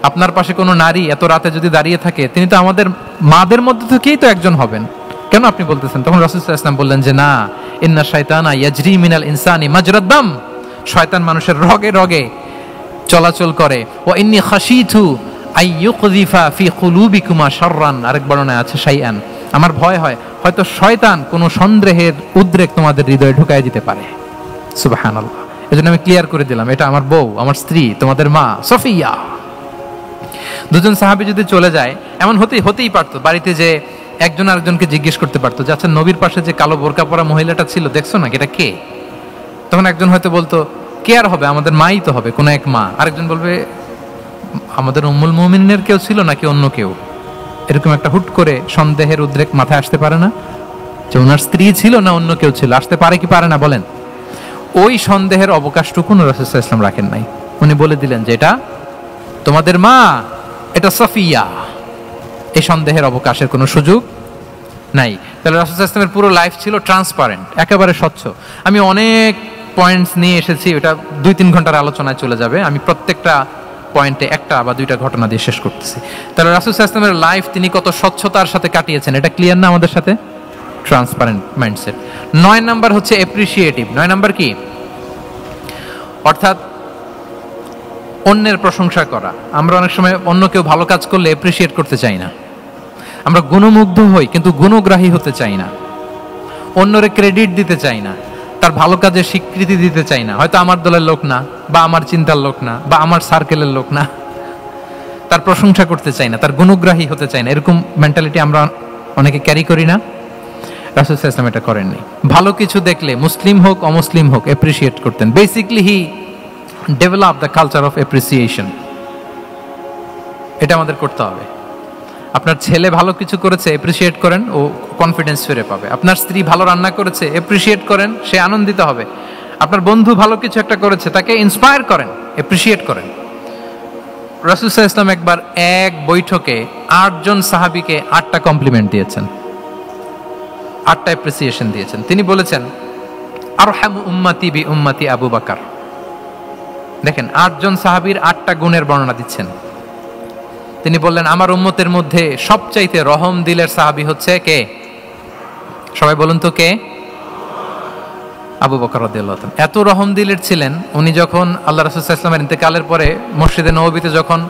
আপনার পাশে কোনো নারী এত রাতে যদি দাঁড়িয়ে থাকে, তিনি তো আমাদের মাদের মধ্যে থেকেই তো একজন হবেন, কেন আপনি বলতেছেন? তখন রাসূল সাল্লাল্লাহু আলাইহি ওয়াসাল্লাম বললেন যে, না, ইন্না শাইতানা ইয়াজরি মিনাল ইনসানি মাজরাদ দাম, শয়তান মানুষের রগে রগে চলাচল করে। ওয়া ইন্নী খাশিতু আইয়ুকযিফা ফি কুলুবিকুমা শাররান, আরেক বর্ণনায় আছে শাইআন, আমার ভয় হয় হয়তো শয়তান কোনো সন্দেহের উদ্রেক তোমাদের হৃদয়ে ঢুকায় দিতে পারে। সুবহানাল্লাহ। এজন্য আমি ক্লিয়ার করে দিলাম, এটা আমার বউ, আমার স্ত্রী, তোমাদের মা সফিয়া। দুজন সাহাবী যদি চলে যায়, এমন হতেই পারতো বাড়িতে যে একজন আরেকজনকে জিজ্ঞেস করতে পারতো যে আচ্ছা নবীর পাশে যে কালো বোরকা পরা মহিলাটা ছিল দেখছো না, এটা কে? তখন একজন হয়তো বলতো কে আর হবে, আমাদের মাই তো হবে, কোনো এক মা। আরেকজন বলবে আমাদের উম্মুল মুমিনের কেউ ছিল নাকি অন্য কেউ। এরকম একটা হুট করে সন্দেহের উদ্রেক মাথায় আসতে পারে না যে ওনার স্ত্রী ছিল না অন্য কেউ ছিল? আসতে পারে কি পারে না বলেন? ওই সন্দেহের অবকাশটুকু রাসূল সাল্লাল্লাহু আলাইহি ওয়াসাল্লাম রাখেন নাই। উনি বলে দিলেন যে এটা তোমাদের মা, এটা সাফিয়া। এই সন্দেহের অবকাশের কোনো সুযোগ নাই। তাহলে রাসূল সাল্লাল্লাহু আলাইহি ওয়াসাল্লামের পুরো লাইফ ছিল ট্রান্সপারেন্ট, একেবারে স্বচ্ছ। আমি অনেক পয়েন্টস নিয়ে এসেছি, ওটা 2-3 ঘন্টার আলোচনায় চলে যাবে। আমি প্রত্যেকটা পয়েন্টে একটা বা দুইটা ঘটনা দিয়ে শেষ করতেছি। তাহলে রাসূল সাল্লাল্লাহু আলাইহি ওয়াসাল্লামের লাইফ তিনি কত স্বচ্ছতার সাথে কাটিয়েছেন, এটা ক্লিয়ার না আমাদের সাথে? Transparent mindset. 9 নাম্বার হচ্ছে অ্যাপ্রিসিয়েটিভ। 9 নাম্বার কি? অর্থাৎ অন্যের প্রশংসা করা। আমরা অনেক সময় অন্য কেউ ভালো কাজ করলে অ্যাপ্রিসিয়েট করতে চাই না। আমরা গুণমুগ্ধ হই কিন্তু গুণগ্রাহী হতে চাই না। অন্যরে ক্রেডিট দিতে চাই না, তার ভালো কাজের স্বীকৃতি দিতে চাই না। হয়তো আমার দলের লোক না, বা আমার চিন্তার লোক না, বা আমার সার্কেলের লোক না, তার প্রশংসা করতে চাই না, তার গুণগ্রাহী হতে চাই না। এরকম মেন্টালিটি আমরা অনেকে ক্যারি করি না? রাসূল সাল্লাল্লাহু আলাইহি ওয়াসাল্লাম এটা করেননি। ভালো কিছু দেখলে মুসলিম হোক অমুসলিম হোক অ্যাপ্রিসিয়েট করতেন। Basically he develop the culture of appreciation. এটা আমাদের করতে হবে। আপনার ছেলে ভালো কিছু করেছে, অ্যাপ্রিসিয়েট করেন, ও কনফিডেন্স ফিরে পাবে। আপনার স্ত্রী ভালো রান্না করেছে, অ্যাপ্রিসিয়েট করেন, সে আনন্দিত হবে। আপনার বন্ধু ভালো কিছু একটা করেছে, তাকে ইন্সপায়ার করেন, অ্যাপ্রিসিয়েট করেন। রাসূল সাল্লাল্লাহু আলাইহি ওয়াসাল্লাম একবার এক বৈঠকে 8 জন সাহাবীকে 8টা কমপ্লিমেন্ট দিয়েছেন, 8টা অ্যাপ্রিসিয়েশন দিয়েছেন। তিনি বলেছেন আরহামু উম্মতি বি উম্মতি আবু বকর। দেখেন 8 জন সাহাবীর 8টা গুণের বর্ণনা দিচ্ছেন। তিনি বললেন আমার উম্মতের মধ্যে সবচাইতে রহম দিলের সাহাবী হচ্ছে কে? সবাই বলুন তো কে? আবু বকর রাদিয়াল্লাহু তাআলা। এত রহম দিলের ছিলেন, উনি যখন আল্লাহ রাসূল সাল্লাল্লাহু আলাইহি ওয়াসাল্লামের ইন্তেকালের পরে মসজিদে নববীতে যখন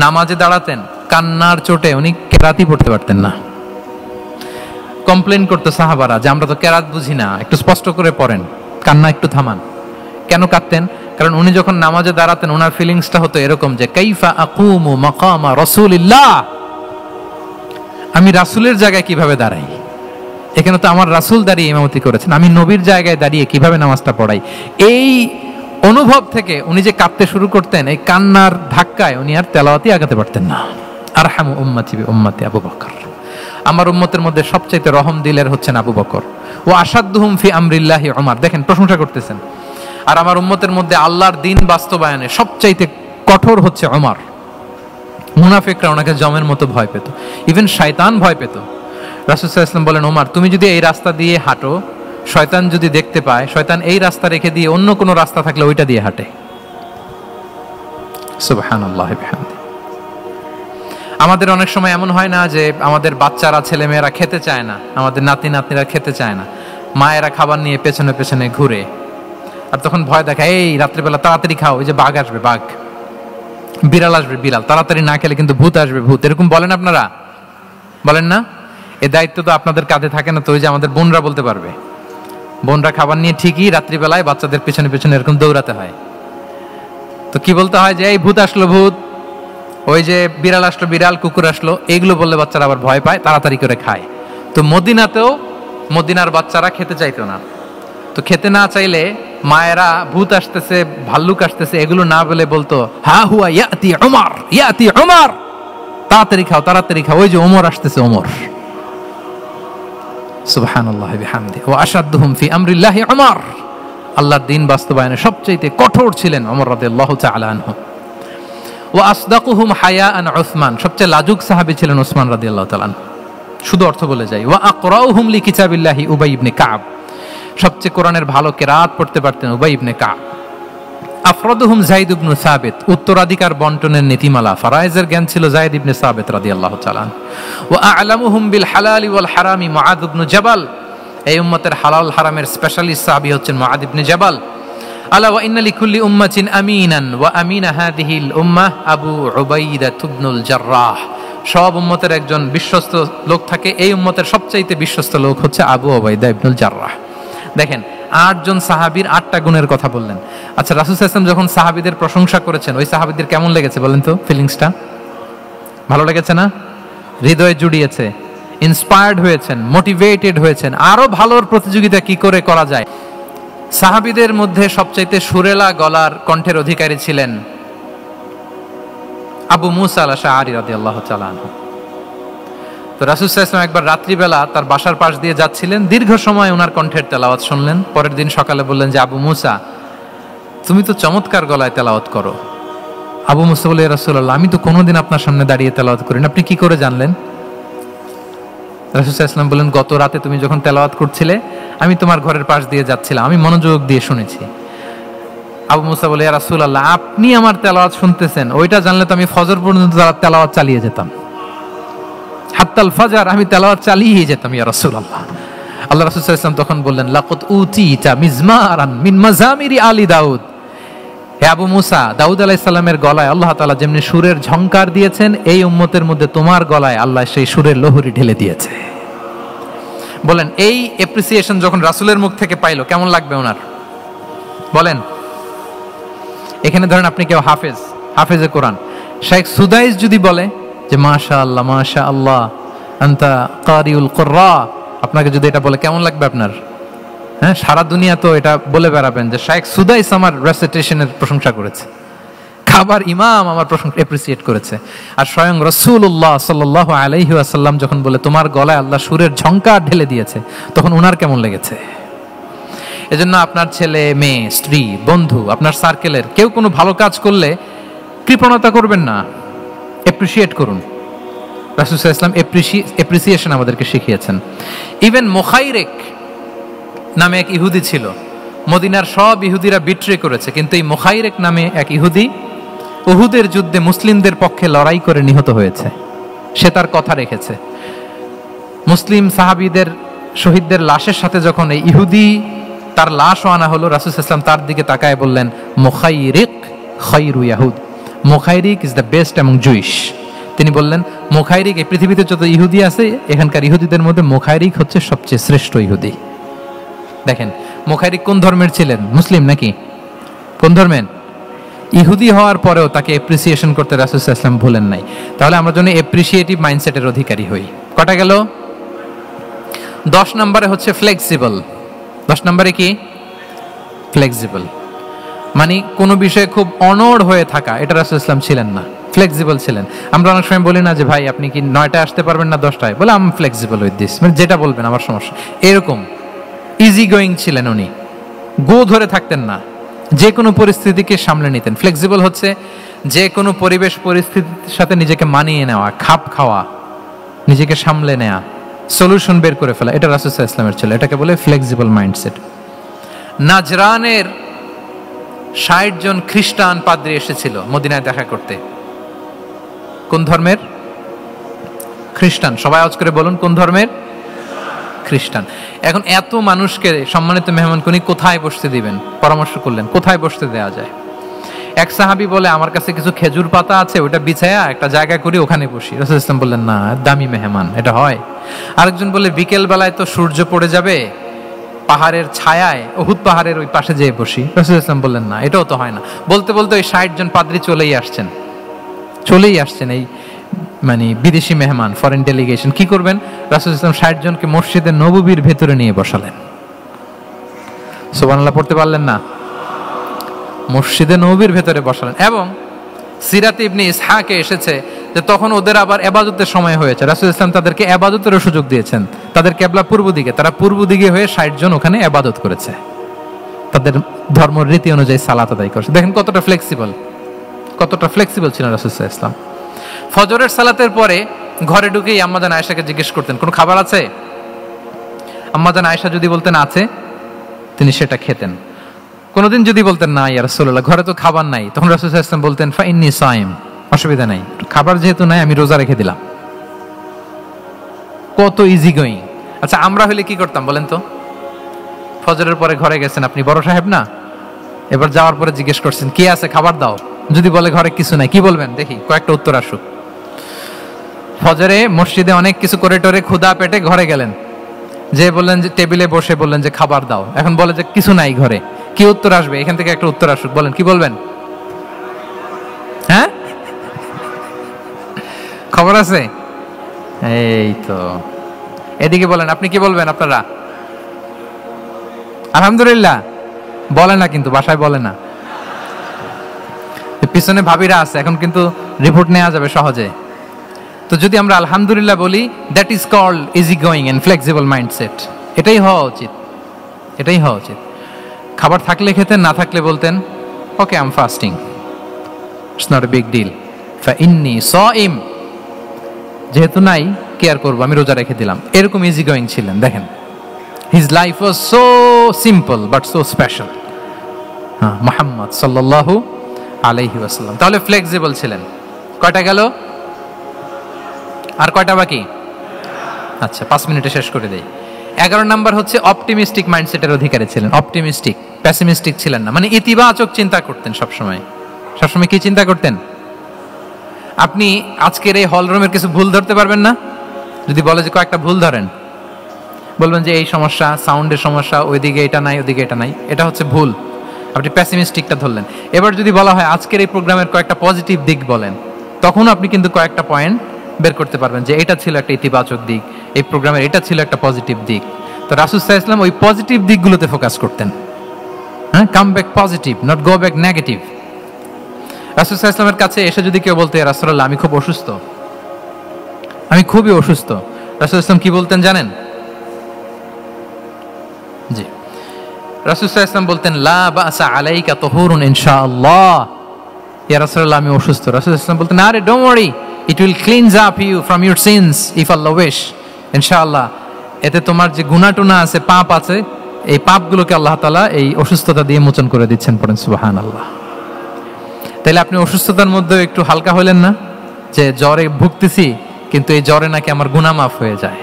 নামাজে দাঁড়াতেন, কান্নার চোটে উনি কেরাতই পড়তে পারতেন না। কমপ্লেন করতো সাহাবারা যে আমরা তো কেরাত বুঝি না, একটু স্পষ্ট করে পড়েন, কান্না একটু থামান। কেন কাঁদতেন? কারণ উনি যখন নামাজে দাঁড়াতেন ওনার ফিলিংসটা হতো এরকম যে কাইফা আকুমু মাকামা রাসূলিল্লাহ, আমি রাসূলের জায়গায় কিভাবে দাঁড়াই? এখানে তো আমার রাসূল দাঁড়িয়ে ইমামতি করেছেন, আমি নবীর জায়গায় দাঁড়িয়ে কিভাবে নামাজটা পড়াই? এই অনুভব থেকে উনি যে কাঁদতে শুরু করতেন, এই কান্নার ধাক্কায় উনি আর তেলাওয়াতই আগাতে পারতেন না। আরহামু উম্মতি বি উম্মতি আবু বকর। আমার উম্মতের মধ্যে সবচাইতে রহম দিলের হচ্ছেন আবু বকর। ও আসাদ্দুহুম ফি আমরিল্লাহি উমর। দেখেন প্রশংসা করতেছেন। আর আমার উম্মতের মধ্যে আল্লাহর দ্বীন বাস্তবায়নে সবচাইতে কঠোর হচ্ছে ওমর। মুনাফিকরা ওনাকে জমের মতো ভয় পেত, ইভেন শয়তান ভয় পেত। রাসূল সাল্লাল্লাহু আলাইহি ওয়াসাল্লাম বলেন ওমর তুমি যদি এই রাস্তা দিয়ে হাঁটো, শয়তান যদি দেখতে পায়, শয়তান এই রাস্তা রেখে দিয়ে অন্য কোনো রাস্তা থাকলে ওইটা দিয়ে হাঁটে। সুবহানাল্লাহ বিহামদি। আমাদের অনেক সময় এমন হয় না যে আমাদের বাচ্চারা ছেলেমেয়েরা খেতে চায় না, আমাদের নাতি নাতনিরা খেতে চায় না, মায়েরা খাবার নিয়ে পেছনে পেছনে ঘুরে, আর তখন ভয় দেখায় এই রাত্রিবেলা তাড়াতাড়ি খাও, ওই যে বাঘ আসবে বাঘ, বিড়াল আসবে বিড়াল, তাড়াতাড়ি না খেলে কিন্তু ভূত আসবে ভূত। এরকম বলেন আপনারা? বলেন না? এ দায়িত্ব তো আপনাদের কাঁধে থাকে না তো? ওই যে আমাদের বোনরা বলতে পারবে, বোনরা খাবার নিয়ে ঠিকই রাত্রিবেলায় বাচ্চাদের পেছনে পেছনে এরকম দৌড়াতে হয়। তো কি বলতে হয় যে এই ভূত আসলো ভূত, ওই যে বিড়াল আসলো বিড়াল, কুকুর আসলো, এইগুলো বললে বাচ্চারা আবার ভয় পায়, তাড়াতাড়ি করে খায়। তো মদিনাতেও মদিনার বাচ্চারা খেতে চাইতো না। তো খেতে না চাইলে মায়েরা ভূত আসতেছে ভাল্লুক আসতেছে এগুলো না বলে বলতো হা হুয়া ইয়াতি উমর, ইয়াতি উমর, তাড়াতাড়ি খাও তাড়াতাড়ি খাও, ওই যে ওমর আসতেছে ওমর। সুবহানাল্লাহি বিহামদি। ওয়া আশাদ্দুহুম ফি আমরিল্লাহি উমর। আল্লাহর দ্বীন বাস্তবায়নে সবচেয়ে কঠোর ছিলেন ওমর রাদিয়াল্লাহু তাআলা আনহু। ওয়া আসদাকুহুম হায়াআন উসমান। সবচেয়ে লাজুক সাহাবী ছিলেন উসমান রাদিয়াল্লাহু তাআলা আনহু। শুধু অর্থ বলে যাই। ওয়া আকরাউহুম লিকিতাবিল্লাহি উবাই ইবনে কাব। সবচেয়ে কোরআনের ভালো কেরাত পড়তে পারতেন উবাই ইবনে কাব। আফরাদুহুম যায়েদ ইবনে সাবিত। উত্তরাধিকার বন্টনের নীতিমালা ফারায়েজের জ্ঞান ছিল যায়েদ ইবনে সাবিত রাদিয়াল্লাহু তাআলা। ওয়া আ'লামুহুম বিল হালালি ওয়াল হারামি মুআদ ইবনে জাবাল। এই উম্মতের হালাল হারামের স্পেশালিস্ট সাহাবী হচ্ছেন মুআদ ইবনে জাবাল। আলা ওয়া ইন্না লিকুল্লি উম্মাতিন আমিনান ওয়া আমিনা হাদিহিল উম্মাহ আবু উবাইদা ইবনুল জাররাহ। সব উম্মতের একজন বিশ্বস্ত লোক থাকে, এই উম্মতের সবচাইতে বিশ্বস্ত লোক হচ্ছে আবু উবাইদা ইবনুল জাররাহ। দেখেন 8 জন সাহাবীর 8টা গুণের কথা বললেন। আচ্ছা রাসূল সাল্লাল্লাহু আলাইহি ওয়াসাল্লাম যখন সাহাবীদের প্রশংসা করেছেন, ওই সাহাবীদের কেমন লেগেছে বলেন তো ফিলিংসটা? ভালো লেগেছে না? হৃদয়ে জুড়িয়েছে, ইন্সপায়ার্ড হয়েছেন, মোটিভেটেড হয়েছেন, আরো ভালোর প্রতিযোগিতা কি করে করা যায়। সাহাবীদের মধ্যে সবচাইতে সুরেলা গলার কণ্ঠের অধিকারী ছিলেন আবু মুসা আল-আশআরী রাদিয়াল্লাহু তাআলা আনহু। তো রাসূল সাল্লাল্লাহু আলাইহি ওয়াসাল্লাম একবার রাত্রিবেলা তার বাসার পাশ দিয়ে যাচ্ছিলেন, দীর্ঘ সময় ওনার কণ্ঠের তেলাওয়াত শুনলেন। পরের দিন সকালে বললেন যে আবু মুসা, তুমি তো চমৎকার গলায় তেলাওয়াত করো। আবু মুসা বলে, ইয়া রাসূলুল্লাহ, আমি তো কোনোদিন আপনার সামনে দাঁড়িয়ে তেলাওয়াত করি না, আপনি কি করে জানলেন? রাসূল সাল্লাল্লাহু আলাইহি ওয়াসাল্লাম বললেন, গত রাতে তুমি যখন তেলাওয়াত করছিলে আমি তোমার ঘরের পাশ দিয়ে যাচ্ছিলাম, আমি মনোযোগ দিয়ে শুনেছি। আবু মুসা বলে, ইয়া রাসূলুল্লাহ, আপনি আমার তেলাওয়াত শুনতেছেন, ওইটা জানলে তো আমি ফজর পর্যন্ত তেলাওয়াত চালিয়ে যেতাম, হাত্তাল ফাজার, আমি তেলাওয়াত চালিয়ে যেতাম ইয়া রাসূলুল্লাহ। আল্লাহ রাসূল সাল্লাল্লাহু আলাইহি ওয়াসাল্লাম তখন বললেন, লাকাদ উতিতা মিজমারান মিন মাজামিরি আলি দাউদ। হে আবু মুসা, দাউদ আলাইহিস সালামের গলায় আল্লাহ তাআলা যেমনি সুরের ঝংকার দিয়েছেন, এই উম্মতের মধ্যে তোমার গলায় আল্লাহ সেই সুরের লহরী ঢেলে দিয়েছে। বলেন, এই অ্যাপ্রিসিয়েশন যখন রাসূলের মুখ থেকে পাইলো কেমন লাগবে ওনার? বলেন। এখানে ধরেন আপনি কেউ হাফেজে কোরআন, শেখ সুদাইস যদি বলে যে মাশাআল্লাহ মাশাআল্লাহ আনতা কারিউল কুররা, আপনাকে যদি এটা বলে কেমন লাগবে আপনার? হ্যাঁ, সারা দুনিয়া তো এটা বলে বেড়াবেন যে শেখ সুদাইস আমার রেসিটেশনের প্রশংসা করেছে, খাবার ইমাম আমার প্রশংসা অ্যাপ্রিসিয়েট করেছে। আর স্বয়ং রাসূলুল্লাহ সাল্লাল্লাহু আলাইহি ওয়াসাল্লাম যখন বলে তোমার গলায় আল্লাহ সুরের ঝংকার ঢেলে দিয়েছে, তখন ওনার কেমন লেগেছে? এজন্য আপনার ছেলে মেয়ে, স্ত্রী, বন্ধু, আপনার সার্কেলের কেউ কোনো ভালো কাজ করলে কৃপণতা করবেন না, অ্যাপ্রিসিয়েট করুন। রাসূল সাল্লাল্লাহু আলাইহি ওয়াসাল্লাম অ্যাপ্রিসিয়েশন আমাদেরকে শিখিয়েছেন। ইভেন মুখাইরেক নামে এক ইহুদি ছিল, মদিনার সব ইহুদিরা বিট্রে করেছে, কিন্তু এই মুখাইরেক নামে এক ইহুদি উহুদের যুদ্ধে মুসলিমদের পক্ষে লড়াই করে নিহত হয়েছে। সে তার কথা রেখেছে। মুসলিম সাহাবীদের শহীদদের লাশের সাথে যখন এই ইহুদি তার লাশও আনা হলো, রাসূল সাল্লাল্লাহু আলাইহি ওয়াসাল্লাম তার দিকে তাকায় বললেন, মুখাইরিক খায়রু ইয়াহুদ, মুখাইরিক is the best among Jewish. তিনি বললেন, মুখাইরিক, এই পৃথিবীতে যত ইহুদি আছে এখানকার ইহুদিদের মধ্যে মুখাইরিক হচ্ছে সবচেয়ে শ্রেষ্ঠ ইহুদি। দেখেন, মুখাইরিক কোন ধর্মের ছিলেন? মুসলিম নাকি? কোন ধর্মের? ইহুদি হওয়ার পরেও তাকে অ্যাপ্রিসিয়েশন করতে রাসূল সাল্লাল্লাহু আলাইহি ওয়াসাল্লাম ভুলেন নাই। তাহলে আমরা জন্য অ্যাপ্রিসিয়েটিভ মাইন্ডসেটের অধিকারী হই। কটা গেল? 10 নম্বরে হচ্ছে ফ্লেক্সিবল। 10 নম্বরে কি? ফ্লেক্সিবল, মানে কোনো বিষয়ে খুব অনড় হয়ে থাকা, এটা রাসূল সাল্লাল্লাহু আলাইহি ওয়াসাল্লাম ছিলেন না, ফ্লেক্সিবল ছিলেন। আমরা অনেক সময় বলি না যে ভাই আপনি কি 9টায় আসতে পারবেন না 10টায়? বলে I am flexible with this, মানে যেটা বলবেন আমার সমস্যা, এরকম ইজি গোয়িং ছিলেন উনি, গো ধরে থাকতেন না, যে কোনো পরিস্থিতিকে সামলে নিতেন। ফ্লেক্সিবল হচ্ছে যে কোনো পরিবেশ পরিস্থিতির সাথে নিজেকে মানিয়ে নেওয়া, খাপ খাওয়া, নিজেকে সামলে নেওয়া, সলিউশন বের করে ফেলা, এটা রাসূল সাল্লাল্লাহু আলাইহি ওয়াসাল্লামের ছিল, এটাকে বলে ফ্লেক্সিবল মাইন্ডসেট। নাজরানের 60 জন খ্রিস্টান পাদ্রী এসেছিল মদিনায় দেখা করতে। কোন ধর্মের? খ্রিস্টান। সবাই আওয়াজ করে বলুন, কোন ধর্মের? খ্রিস্টান। এখন এত মানুষকে সম্মানিত মেহমান কোনি কোথায় বসতে দিবেন? পরামর্শ করলেন কোথায় বসতে দেওয়া যায়। এক সাহাবী বলে, আমার কাছে কিছু খেজুর পাতা আছে, ওটা বিছায়া একটা জায়গা করি, ওখানে বসি। রাসূল সাল্লাল্লাহু আলাইহি ওয়াসাল্লাম বললেন, না, দামি মেহমান, এটা হয়। আরেকজন বলে, বিকেল বেলায় তো সূর্য পড়ে যাবে, পাহাড়ের ছায়ায় উহুদ পাহাড়ের ওই পাশে যেয়ে বসি। রাসূল সাল্লাল্লাহু আলাইহি ওয়াসাল্লাম বললেন, না, এটাও তো হয় না। বলতে বলতে ওই 60 জন পাদ্রী চলেই আসছেন এই মানে বিদেশি মেহমান, ফরেন ডেলিগেশন। কি করবেন? রাসূল সাল্লাল্লাহু আলাইহি ওয়াসাল্লাম 60 জনকে মসজিদে নববীর ভেতরে নিয়ে বসালেন। সুবহানাল্লাহ পড়তে পারলেন না? মসজিদে নববীর ভেতরে বসালেন। এবং সিরাতে ইবনে ইসহাকে এসেছে যে তখন ওদের আবার ইবাদতের সময় হয়েছে, রাসূল সাল্লাল্লাহু আলাইহি ওয়াসাল্লাম তাদেরকে ইবাদতেরও সুযোগ দিয়েছেন। তাদের কিবলা পূর্ব দিকে, তারা পূর্ব দিকে হয়ে 60 জন ওখানে ইবাদত করেছে, তাদের ধর্ম রীতি অনুযায়ী সালাত আদায় করেছে। দেখেন কতটা ফ্লেক্সিবল ছিলেন রাসূল সাল্লাল্লাহু আলাইহি ওয়াসাল্লাম। ফজরের সালাতের পরে ঘরে ঢুকেই আম্মাজান আয়েশাকে জিজ্ঞেস করতেন, কোনো খাবার আছে? আম্মাজান আয়েশা যদি বলতেন আছে, তিনি সেটা খেতেন। কোনদিন যদি বলতেন না ইয়া রাসূলুল্লাহ, ঘরে তো খাবার নাই, তখন রাসূল সাল্লাল্লাহু আলাইহি ওয়াসাল্লাম বলতেন, ফা ইন্নী সাইম, অসুবিধা নাই, খাবার যেহেতু নাই আমি রোজা রেখে দিলাম। কত ইজি গোয়িং। আচ্ছা, আমরা হলে কি করতাম বলেন তো? ফজরের পরে ঘরে গেছেন, আপনি বড় সাহেব না, এবার যাওয়ার পরে জিজ্ঞেস করছেন কি আছে, খাবার দাও। যদি বলে ঘরে কিছু নাই, কি বলবেন? দেখি কয়েকটা উত্তর আসুক। ফজরে মসজিদে অনেক কিছু করে টোরে ক্ষুধা পেটে ঘরে গেলেন, যে বললেন যে টেবিলে বসে বললেন যে খাবার দাও, এখন বলে যে কিছু নাই ঘরে, কি উত্তর আসবে? এখান থেকে একটা উত্তর আসুক, বলেন কি বলবেন? হ্যাঁ, খবর আছে? এই তো, এদিকে বলেন, আপনি কি বলবেন? আপনারা আলহামদুলিল্লাহ বলে না, কিন্তু বাসায় বলে না। পিছনে ভাবিরা আছে, এখন কিন্তু রিপোর্ট নেওয়া যাবে সহজে। তো যদি আমরা আলহামদুলিল্লাহ বলি, that is called easy going and flexible mindset. এটাই হওয়া উচিত, এটাই হওয়া উচিত। খাবার থাকলে খেতেন, না থাকলে বলতেন okay I am fasting, it's not a big deal, ফাইন্নী সাইম, যেহেতু নাই কেয়ার করবো, আমি রোজা রেখে দিলাম। এরকম ইজি গোয়িং ছিলেন। দেখেন, his life was so simple but so special. হ্যাঁ, মুহাম্মদ সাল্লাল্লাহু আলাইহি ওয়াসাল্লাম। তাহলে ফ্লেক্সিবল ছিলেন। কয়টা গেল? আর কয়টা বাকি? আচ্ছা, 5 মিনিটে শেষ করে দেই। 11 নাম্বার হচ্ছে অপটিমিস্টিক মাইন্ডসেটের অধিকারী ছিলেন। অপটিমিস্টিক, প্যাসিমিস্টিক ছিলেন না। মানে ইতিবাচক চিন্তা করতেন সবসময়। সবসময় কি চিন্তা করতেন? আপনি আজকের এই হল রুমের কিছু ভুল ধরতে পারবেন না? যদি বলে যে কয়েকটা ভুল ধরেন, বলবেন যে এই সমস্যা, সাউন্ডের সমস্যা, ওইদিকে এটা নাই, ওইদিকে এটা নাই, এটা হচ্ছে ভুল। আপনি প্যাসিমিস্টিকটা ধরলেন। এবার যদি বলা হয় আজকের এই প্রোগ্রামের কয়েকটা পজিটিভ দিক বলেন, তখন আপনি কিন্তু কয়েকটা পয়েন্ট বের করতে পারবেন যে এটা ছিল একটা ইতিবাচক দিক, এই প্রোগ্রামের এটা ছিল একটা পজিটিভ দিক। তো রাসূল সাল্লাল্লাহু আলাইহি ওয়াসাল্লাম ওই পজিটিভ দিকগুলোতে ফোকাস করতেন। হ্যাঁ, come back positive, not go back negative. রাসূল সাল্লাল্লাহু আলাইহি ওয়াসাল্লামের কাছে এসে যদি কেউ বলতে, রাসূলুল্লাহ আমি খুব অসুস্থ, আমি খুবই অসুস্থ, রাসূল সাল্লাল্লাহু আলাইহি ওয়াসাল্লাম কি বলতেন জানেন? জি, রাসূল সাল্লাল্লাহু আলাইহি ওয়াসাল্লাম বলতেন লা বাসা আলাইকা তুহুরুন ইনশাআল্লাহ। ইয়া রাসূলুল্লাহ আমি অসুস্থ। রাসূল সাল্লাল্লাহু আলাইহি ওয়াসাল্লাম বলতেন আরে don't worry, it will cleanse up you from your sins if Allah wish, ইনশাআল্লাহ। এতে তোমার যে গুনাহ-টুনা আছে, পাপ আছে, এই পাপগুলোকে আল্লাহ তাআলা এই অসুস্থতা দিয়ে মোচন করে দিচ্ছেন। পড়েন সুবহানাল্লাহ। তাইলে আপনি অসুস্থতার মধ্যে একটু হালকা হলেন না, যে জ্বরে ভুগতেছি কিন্তু এই জ্বরে নাকি আমার গুনাহ মাফ হয়ে যায়।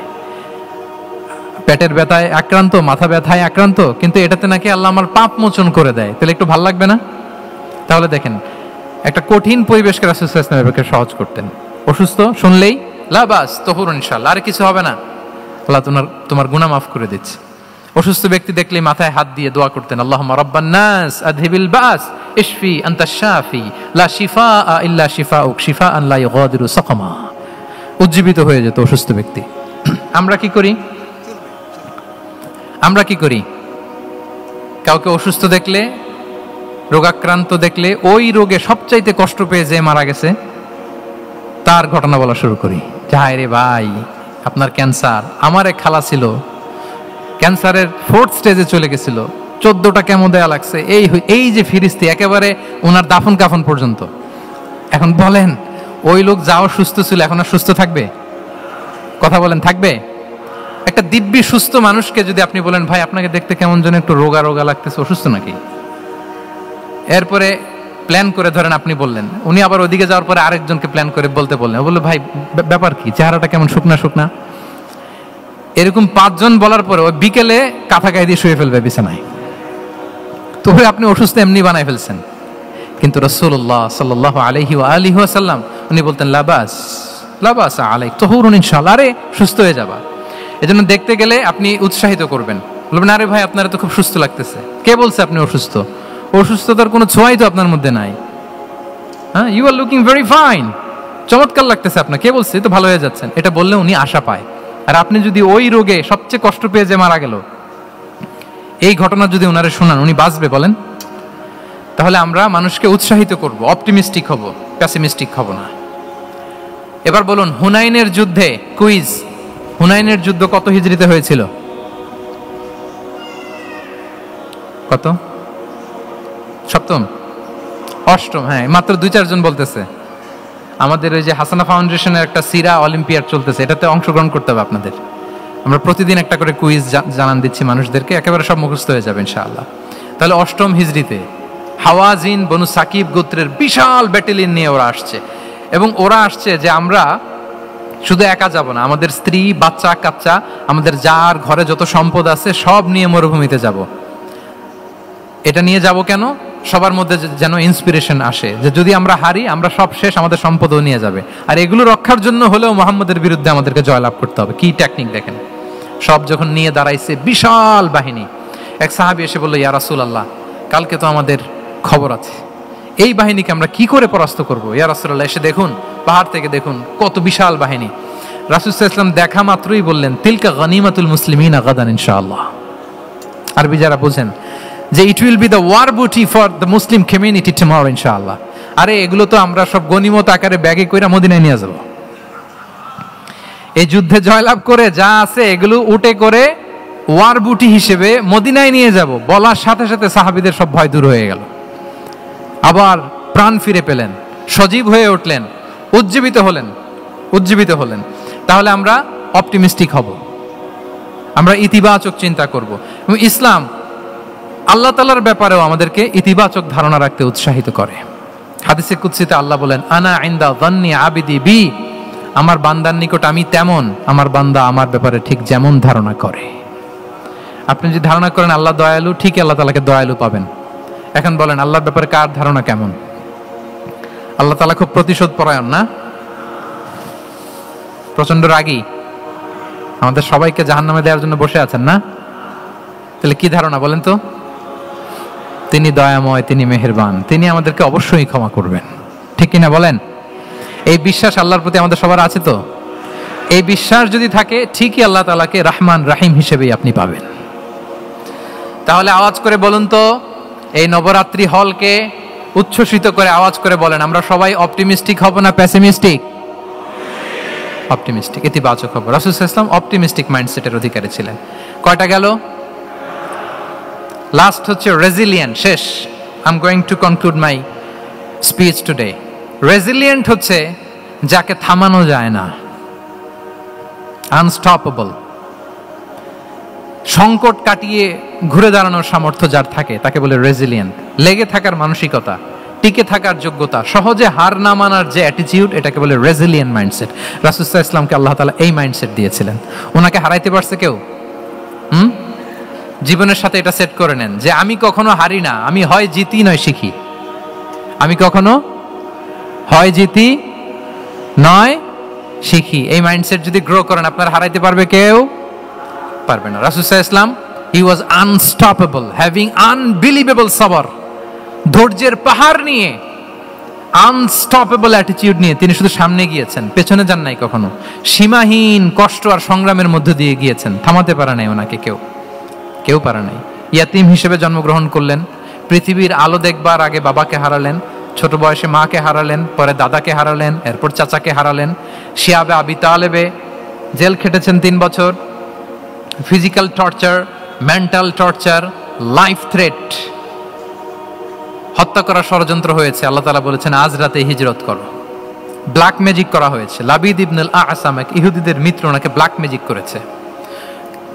পেটের ব্যথায় আক্রান্ত, মাথা ব্যথায় আক্রান্ত, কিন্তু এটাতে নাকি আল্লাহ আমার পাপ মোচন করে দেয়, তাহলে একটু ভালো লাগবে না? তাহলে দেখেন, একটা কঠিন পরিবেশকে রাসূল সাল্লাল্লাহু আলাইহি ওয়াসাল্লাম সহজ করতেন। অসুস্থ শুনলেই লা বাস তুহুরুন ইনশাআল্লাহ, আর কিছু হবে না, আল্লাহ তোমার গুনাহ মাফ করে দিচ্ছে। অসুস্থ ব্যক্তি দেখলেই মাথায় হাত দিয়ে দোয়া করতেন আল্লাহুম্মা রাব্বান নাস আযহিবিল বাস ইশফি আনতাশ শাফি লা শিফাআ ইল্লা শিফাউক শিফাআন লা ইউগাদিরু সাকামা। উজ্জীবিত হয়ে যেত অসুস্থ ব্যক্তি। আমরা কি করি? আমরা কি করি? কাউকে অসুস্থ দেখলে, রোগাক্রান্ত দেখলে, ওই রোগে সবচাইতে কষ্ট পেয়ে যে মারা গেছে তার ঘটনা বলা শুরু করি। যাই রে ভাই, আপনার ক্যান্সার, আমার এক খালা ছিল, ক্যান্সারের 4th স্টেজে চলে গেছিল, 14টা কেমো দেয়া লাগছে, এই যে ফিরিস্তি একেবারে ওনার দাফন কাফন পর্যন্ত। এখন বলেন, ওই লোক যাও সুস্থ ছিল, এখন আর সুস্থ থাকবে? কথা বলেন, থাকবে? একটা দিব্যি সুস্থ মানুষকে যদি আপনি বলেন ভাই আপনাকে দেখতে কেমন যেন একটু রোগা রোগা লাগতেছে, অসুস্থ নাকি? এরপরে প্ল্যান করে ধরেন আপনি বললেন, উনি আবার ওদিকে যাওয়ার পরে আরেকজনকে প্ল্যান করে বলতে বললেন, বললো ভাই ব্যাপার কি, চেহারাটা কেমন শুকনা শুকনা। এরকম 5 জন বলার পরে ওই বিকেলে কাঁথা গায়ে দিয়ে শুয়ে ফেলবে বিছানায়। তো আপনি অসুস্থ এমনি বানাই ফেলছেন। কিন্তু রাসূলুল্লাহ সাল্লাল্লাহু আলাইহি ওয়া আলিহি ওয়াসাল্লাম উনি বলতেন লাবাস লাবাস আলাইক তুহুরুন ইনশাআল্লাহ, আরে সুস্থ হয়ে যাবা। এজন্য দেখতে গেলে আপনি উৎসাহিত করবেন, বলবেন আরে ভাই আপনারা তো খুব সুস্থ লাগতেছে। কে বলছে আপনি অসুস্থ? অসুস্থতার কোনো ছোঁয়াই তো আপনার মধ্যে নাই। হ্যাঁ, you are looking very fine, চমৎকার লাগতেছে আপনার, কে বলছে? তো ভালো হয়ে যাচ্ছেন। এটা বললে উনি আশা পায়। আর আপনি যদি ওই রোগে সবচেয়ে কষ্ট পেয়ে যে মারা গেল, এই ঘটনা যদি ওনারে শোনান, উনি বাঁচবে বলেন? তাহলে আমরা মানুষকে উৎসাহিত করব, অপটিমিস্টিক হব, প্যাসিমিস্টিক হব না। এবার বলুন, হুনাইনের যুদ্ধে, কুইজ, হুনাইনের যুদ্ধ কত হিজরিতে হয়েছিল? কত? সপ্তম, অষ্টম? হ্যাঁ, মাত্র 2-4 জন বলতেছে। আমাদের ওই যে হাসানা ফাউন্ডেশনের একটা সিরা অলিম্পিয়াড চলতেছে, এটাতে অংশগ্রহণ করতে হবে আপনাদের। আমরা প্রতিদিন একটা করে কুইজ জানান দিচ্ছি মানুষদেরকে, একেবারে সব মুখস্থ হয়ে যাবে ইনশাআল্লাহ। তাহলে অষ্টম হিজরিতে হাওয়াজিন বনু সাকিব গোত্রের বিশাল ব্যাটালিয়ন নিয়ে ওরা আসছে, এবং ওরা আসছে যে আমরা শুধু একা যাব না, আমাদের স্ত্রী বাচ্চা কাচ্চা, আমাদের যার ঘরে যত সম্পদ আছে সব নিয়ে মরুভূমিতে যাব। এটা নিয়ে যাব কেন? সবার মধ্যে যেন ইন্সপিরেশন আসে যে যদি আমরা হারি, আমরা সব শেষ, আমাদের সম্পদও নিয়ে যাবে। আর এগুলো রক্ষার জন্য হলেও মুহাম্মদের বিরুদ্ধে আমাদেরকে জয়লাভ করতে হবে। কি টেকনিক দেখেন! সব যখন নিয়ে দাঁড়াইছে বিশাল বাহিনী, এক সাহাবী এসে বলল ইয়া রাসূলুল্লাহ, কালকে তো আমাদের খবর আছে, এই বাহিনীকে আমরা কি করে পরাস্ত করব? ইয়া রাসূলুল্লাহ, এসে দেখুন, পাহাড় থেকে দেখুন কত বিশাল বাহিনী। রাসূল সাল্লাল্লাহু আলাইহি ওয়াসাল্লাম দেখা মাত্রই বললেন, তিলকা গনিমাতুল মুসলিমিনা গাদান ইনশাআল্লাহ। আরবি যারা বোঝেন যে it will be the war booty for the Muslim community tomorrow ইনশাআল্লাহ। আরে এগুলো তো আমরা সব গনিমত আকারে ব্যাগে কইরা মদিনায় নিয়ে যাব। এই যুদ্ধে জয়লাভ করে যা আছে এগুলো উটে করে ওয়ার বুটি হিসেবে মদিনায় নিয়ে যাব। বলার সাথে সাথে সাহাবীদের সব ভয় দূর হয়ে গেল, আবার প্রাণ ফিরে পেলেন, সজীব হয়ে উঠলেন, উজ্জীবিত হলেন। তাহলে আমরা অপটিমিস্টিক হব, আমরা ইতিবাচক চিন্তা করব। এবং ইসলাম আল্লাহ তাআলার ব্যাপারেও আমাদেরকে ইতিবাচক ধারণা রাখতে উৎসাহিত করে। হাদিসে কুদসিতে আল্লাহ বলেন, আনা ইনদা যান্নি আবিদি বি, আমার বান্দার নিকট আমি তেমন, আমার বান্দা আমার ব্যাপারে ঠিক যেমন ধারণা করে। আপনি যদি ধারণা করেন আল্লাহ দয়ালু, ঠিক আল্লাহ তাআলাকে দয়ালু পাবেন। এখন বলেন আল্লাহর ব্যাপারে কার ধারণা কেমন? আল্লাহ তাআলা খুব প্রতিশোধ পরায়ণ না? প্রচন্ড রাগী, আমাদের সবাইকে জাহান্নামে দেওয়ার জন্য বসে আছেন না? তাহলে কি ধারণা বলেন তো? তিনি দয়াময়, তিনি মেহেরবান, তিনি আমাদেরকে অবশ্যই ক্ষমা করবেন, ঠিক কিনা বলেন? এই বিশ্বাস আল্লাহর প্রতি আমাদের সবার আছে তো? এই বিশ্বাস যদি থাকে, ঠিকই আল্লাহ তাআলাকে রহমান রাহিম হিসেবেই আপনি পাবেন। তাহলে আওয়াজ করে বলুন তো, এই নবরাত্রি হলকে উচ্ছ্বসিত করে আওয়াজ করে বলেন, আমরা সবাই অপটিমিস্টিক হব না প্যাসিমিস্টিক? অপটিমিস্টিক, ইতিবাচক হব। রাসূল সাল্লাল্লাহু আলাইহি ওয়াসাল্লাম অপটিমিস্টিক মাইন্ডসেটের অধিকারী ছিলেন। কয়টা গেল? লাস্ট হচ্ছে রেজিলিয়েন্ট। শেষ, I am going to conclude my speech today. Resilient হচ্ছে যাকে থামানো যায় না, আনস্টপেবল। সংকট কাটিয়ে ঘুরে দাঁড়ানোর সামর্থ্য যার থাকে তাকে বলে রেজিলিয়েন্ট। লেগে থাকার মানসিকতা, টিকে থাকার যোগ্যতা, সহজে হার না মানার যে অ্যাটিটিউড, এটাকে বলে রেজিলিয়েন্ট মাইন্ডসেট। রাসূল সাল্লাল্লাহু আলাইহি ওয়াসাল্লামকে আল্লাহ তাআলা এই মাইন্ডসেট দিয়েছিলেন। ওনাকে হারাইতে পারছে কেউ? জীবনের সাথে এটা সেট করে নেন যে আমি কখনো হারি না, আমি হয় জিতি নয় শিখি। আমি কখনো হয় জিতি নয় শিখি। এই মাইন্ডসেট যদি গ্রো করেন, আপনার হারাইতে পারবে কেউ? পারবে না। রাসূল সাল্লাল্লাহু আলাইহি ওয়াসাল্লাম he was unstoppable, having unbelievable সবর। ধৈর্যের পাহাড় নিয়ে, আনস্টপেবল অ্যাটিটিউড নিয়ে তিনি শুধু সামনে গিয়েছেন, পেছনে যান নাই কখনো। সীমাহীন কষ্ট আর সংগ্রামের মধ্য দিয়ে গিয়েছেন, থামাতে পারে নাই ওনাকে কেউ পারে নাই। ইয়াতিম হিসেবে জন্মগ্রহণ করলেন, পৃথিবীর আলো দেখবার আগে বাবাকে হারালেন, ছোট বয়সে মাকে হারালেন, পরে দাদাকে হারালেন, এরপর চাচাকে হারালেন। শিয়াবে আবি তালেবে জেল খেটেছেন 3 বছর। Physical torture, mental torture, life threat, হত্যা করার ষড়যন্ত্র হয়েছে। আল্লাহ তাআলা বলেছেন আজ রাতে হিজরত করো। ব্ল্যাক ম্যাজিক করা হয়েছে। লাবিদ ইবনুল আসাম, এক ইহুদিদের মিত্র, ওনাকে ব্ল্যাক ম্যাজিক করেছে।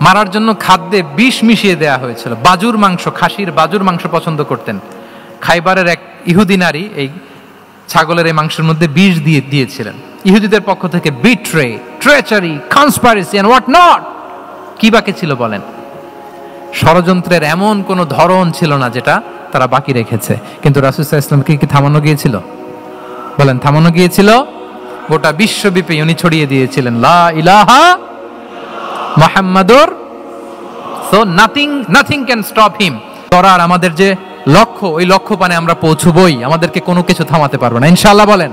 মারার জন্য খাদ্যে বিষ মিশিয়ে দেয়া হয়েছিল। বাজুর মাংস, খাসির বাজুর মাংস পছন্দ করতেন। খাইবারের এক ইহুদি নারী এই ছাগলের এই মাংসের মধ্যে বিষ দিয়েছিলেন। ইহুদিদের পক্ষ থেকে betray, treachery, conspiracy and what not, কি বাকি ছিল বলেন? ষড়যন্ত্রের এমন কোন ধরন ছিল না যেটা তারা বাকি রেখেছে। কিন্তু রাসূল সাল্লাল্লাহু আলাইহি ওয়াসাল্লামকে কি থামানো গিয়েছিল? বলেন, থামানো গিয়েছিল? গোটা বিশ্বব্যাপী উনি ছড়িয়ে দিয়েছিলেন লা ইলাহা মুহাম্মাদুর, so nothing can stop him. করার আমাদের যে লক্ষ্য, ওই লক্ষ্য পানে আমরা পৌঁছবই, আমাদেরকে কোনো কিছু থামাতে পারবে না ইনশাআল্লাহ। বলেন।